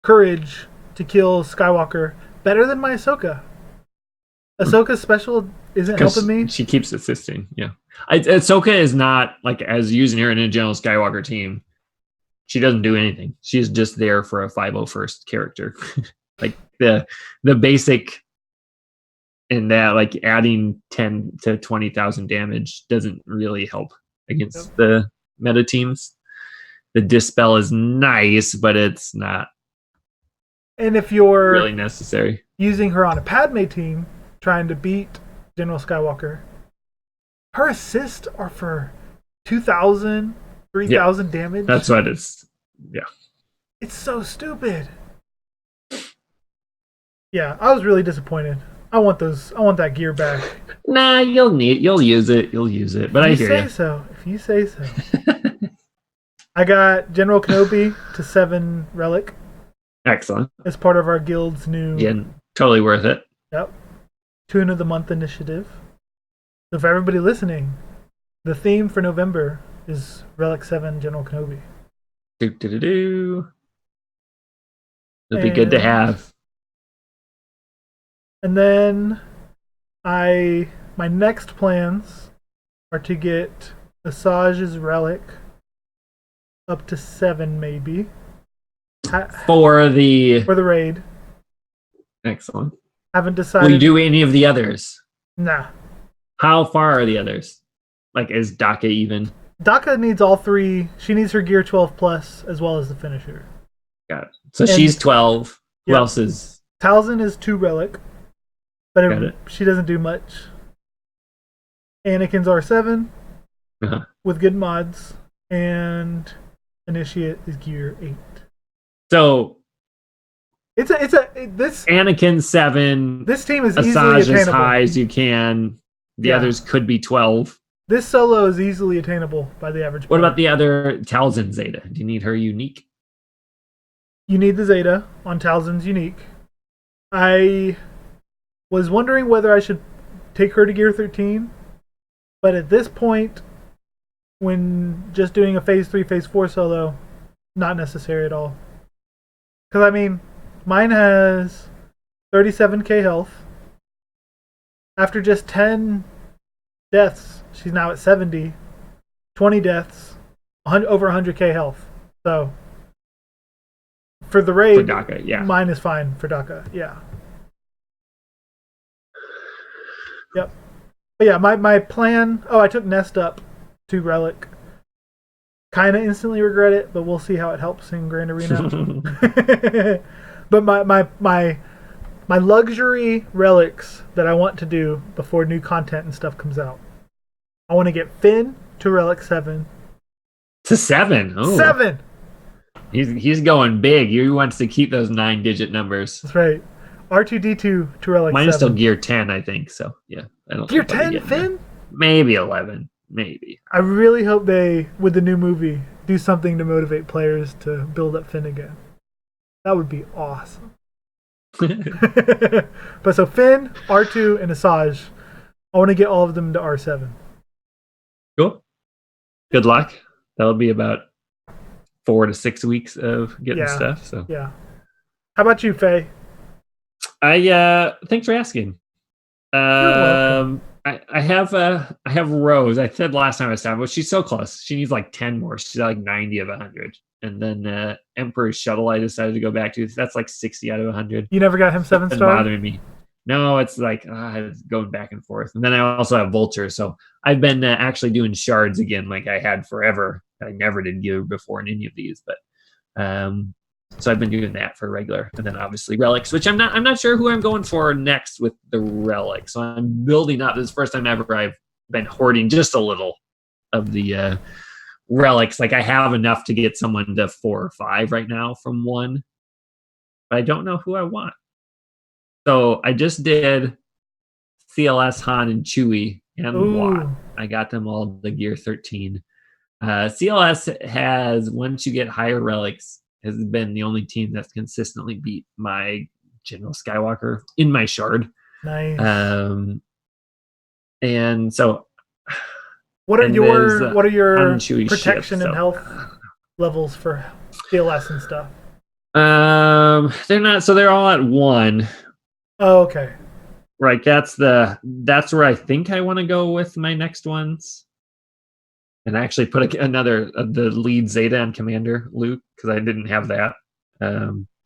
courage to kill Skywalker better than my Ahsoka. Ahsoka's special isn't helping me. She keeps assisting, yeah. Ahsoka is not, like, as using her in a General Skywalker team, she doesn't do anything. She's just there for a 501st character. Like, the basic in that, like, adding 10 to 20,000 damage doesn't really help against the meta teams. The dispel is nice, but it's not and if you're really necessary. Using her on a Padme team, trying to beat General Skywalker, her assists are for 2,000, 3,000 damage. That's what it's. Yeah. It's so stupid. Yeah, I was really disappointed. I want that gear back. Nah, you'll use it. But I hear you. If you say so. I got General Kenobi to 7 Relic. Excellent. As part of our guild's new. Yeah, totally worth it. Yep. Tune of the Month initiative. So for everybody listening, the theme for November is Relic 7 General Kenobi. It'll be good to have. And then my next plans are to get Asajj's Relic up to 7 maybe. For the raid. Excellent. Haven't decided. Will you do any of the others? Nah. How far are the others? Like, is Daka even? Daka needs all 3. She needs her gear 12 plus as well as the finisher. Got it. So she's 12. Who else is? Talzin is 2 Relic. But she doesn't do much. Anakin's R7 with good mods. And Initiate is gear 8. So this Anakin 7. This team is Asajj easily attainable. As high as you can. The others could be 12. This solo is easily attainable by the average player. What about the other Talzin Zeta? Do you need her unique? You need the Zeta on Talzin's unique. I was wondering whether I should take her to gear 13, but at this point, when just doing a phase 3, phase 4 solo, not necessary at all. Because, I mean, mine has 37k health. After just 10 deaths, she's now at 70. 20 deaths, over 100k health. So, for the raid, for Daka, yeah. Mine is fine for Daka, yeah. Yep. But yeah, my plan... Oh, I took Nest up to Relic. Kind of instantly regret it, but we'll see how it helps in Grand Arena. But my luxury relics that I want to do before new content and stuff comes out. I want to get Finn to Relic 7. To 7. Oh. 7. He's going big. He wants to keep those 9-digit numbers. That's right. R2D2 to Relic 7. Mine is still Gear 10, I think. So yeah, I don't. Gear 10, Finn? There. Maybe 11. Maybe. I really hope they, with the new movie, do something to motivate players to build up Finn again. That would be awesome. But so Finn, R2, and Asajj, I want to get all of them to R7. Cool. Good luck. That'll be about 4 to 6 weeks of getting stuff. So yeah. How about you, Faye? Thanks for asking. I have Rose. I said last time I stopped, but she's so close. She needs like 10 more. She's like 90 of 100. And then Emperor's Shuttle I decided to go back to. That's like 60 out of 100. You never got him 7-star? Bothering me. No, it's like it's going back and forth. And then I also have Vulture. So I've been actually doing shards again like I had forever. I never did Gear before in any of these. But so I've been doing that for regular. And then obviously Relics, which I'm not sure who I'm going for next with the Relics. So I'm building up. This is the first time ever I've been hoarding just a little of the Relics. Like I have enough to get someone to 4 or 5 right now from 1. But I don't know who I want. So I just did CLS, Han, and Chewie, and Watt. I got them all to Gear 13. CLS has, once you get higher relics, has been the only team that's consistently beat my General Skywalker in my shard. Nice. And so, what are your protection ships, and health levels for CLS and stuff? They're not. So they're all at 1. Oh, okay. Right. That's where I think I want to go with my next ones. And I actually put the lead Zeta and Commander Luke because I didn't have that.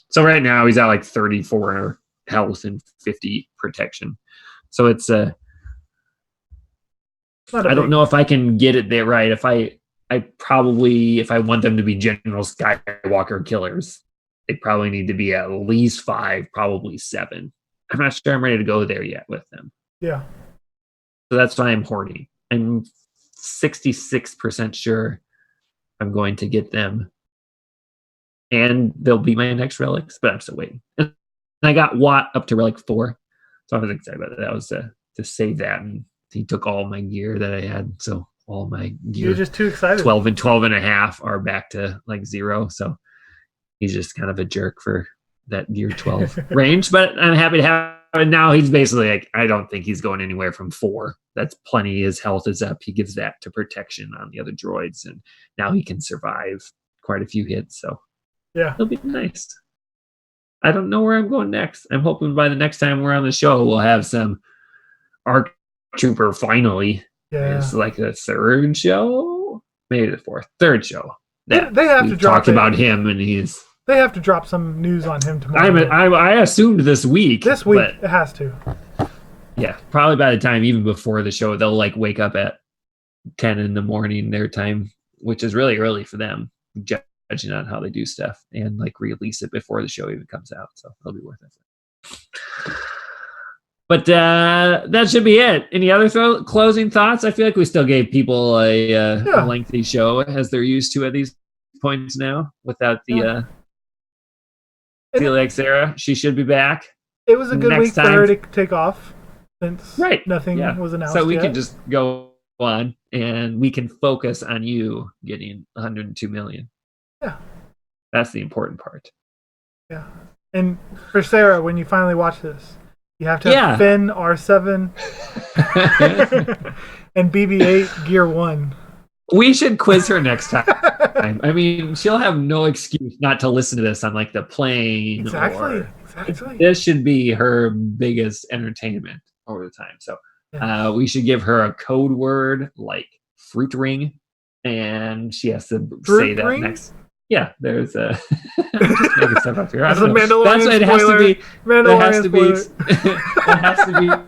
So right now he's at like 34 health and 50 protection. So it's I don't know if I can get it there right. If I want them to be General Skywalker killers, they probably need to be at least 5, probably 7. I'm not sure I'm ready to go there yet with them. Yeah. So that's why I'm hoarding. I'm 66% sure I'm going to get them. And they'll be my next relics, but I'm still waiting. And I got Watt up to relic 4. So I was excited about that. That was to save that. And he took all my gear that I had. So all my gear. You're just too excited. 12 and 12 and a half are back to like 0. So he's just kind of a jerk for that Gear 12 range, but I'm happy to have it. Now he's basically like, I don't think he's going anywhere from 4. That's plenty. His health is up. He gives that to protection on the other droids, and now he can survive quite a few hits. So yeah, it'll be nice. I don't know where I'm going next. I'm hoping by the next time we're on the show, we'll have some ARC Trooper finally. Yeah. It's like the 3rd show, maybe the 4th, 3rd show. They have to drop talked about him, and they have to drop some news on him tomorrow. I assumed this week. This week, it has to. Yeah, probably by the time, even before the show, they'll like wake up at 10 in the morning their time, which is really early for them, judging on how they do stuff, and like release it before the show even comes out. So it'll be worth it. But that should be it. Any other closing thoughts? I feel like we still gave people a lengthy show as they're used to at these points now, without the Felix era. She should be back. It was a good week for her to take off since nothing was announced. So we can just go on and we can focus on you getting 102 million. Yeah. That's the important part. Yeah. And for Sarah, when you finally watch this, you have to have Finn R7 and BB-8 Gear 1. We should quiz her next time. I mean, she'll have no excuse not to listen to this on like the plane. Exactly. This should be her biggest entertainment over the time. So we should give her a code word like fruit ring, and she has to say that next. Yeah, there's a. I'm just making stuff up here. That's a Mandalorian spoiler. It has to be. Mandalorian It has to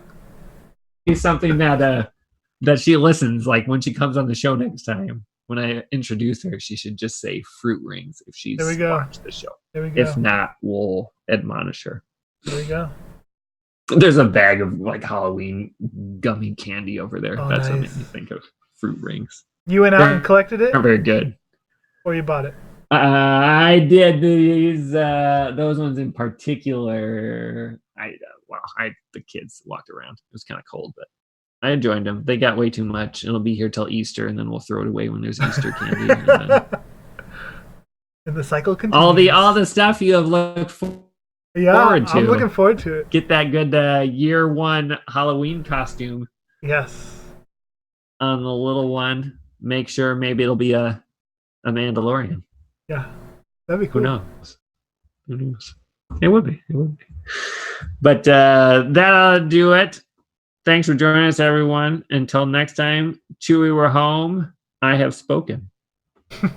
be something that she listens, like when she comes on the show next time. When I introduce her, she should just say fruit rings if she's watched the show. There we go. If not, we'll admonish her. There we go. There's a bag of like Halloween gummy candy over there. Oh, That's nice. what made me think of fruit rings. You went out and collected it? Not very good. Or you bought it? I did those ones in particular. The kids walked around. It was kind of cold, but I enjoyed them. They got way too much. It'll be here till Easter, and then we'll throw it away when there's Easter candy. And the cycle continues. All the stuff you have looked forward to. I'm looking forward to it. Get that good year one Halloween costume. Yes. On the little one. Make sure maybe it'll be a Mandalorian. Yeah, that'd be cool. Who knows? It would be. But that'll do it. Thanks for joining us, everyone. Until next time, Chewie, we're home. I have spoken. I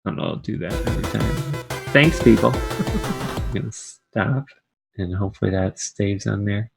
don't know, I'll do that every time. Thanks, people. I'm going to stop, and hopefully that stays on there.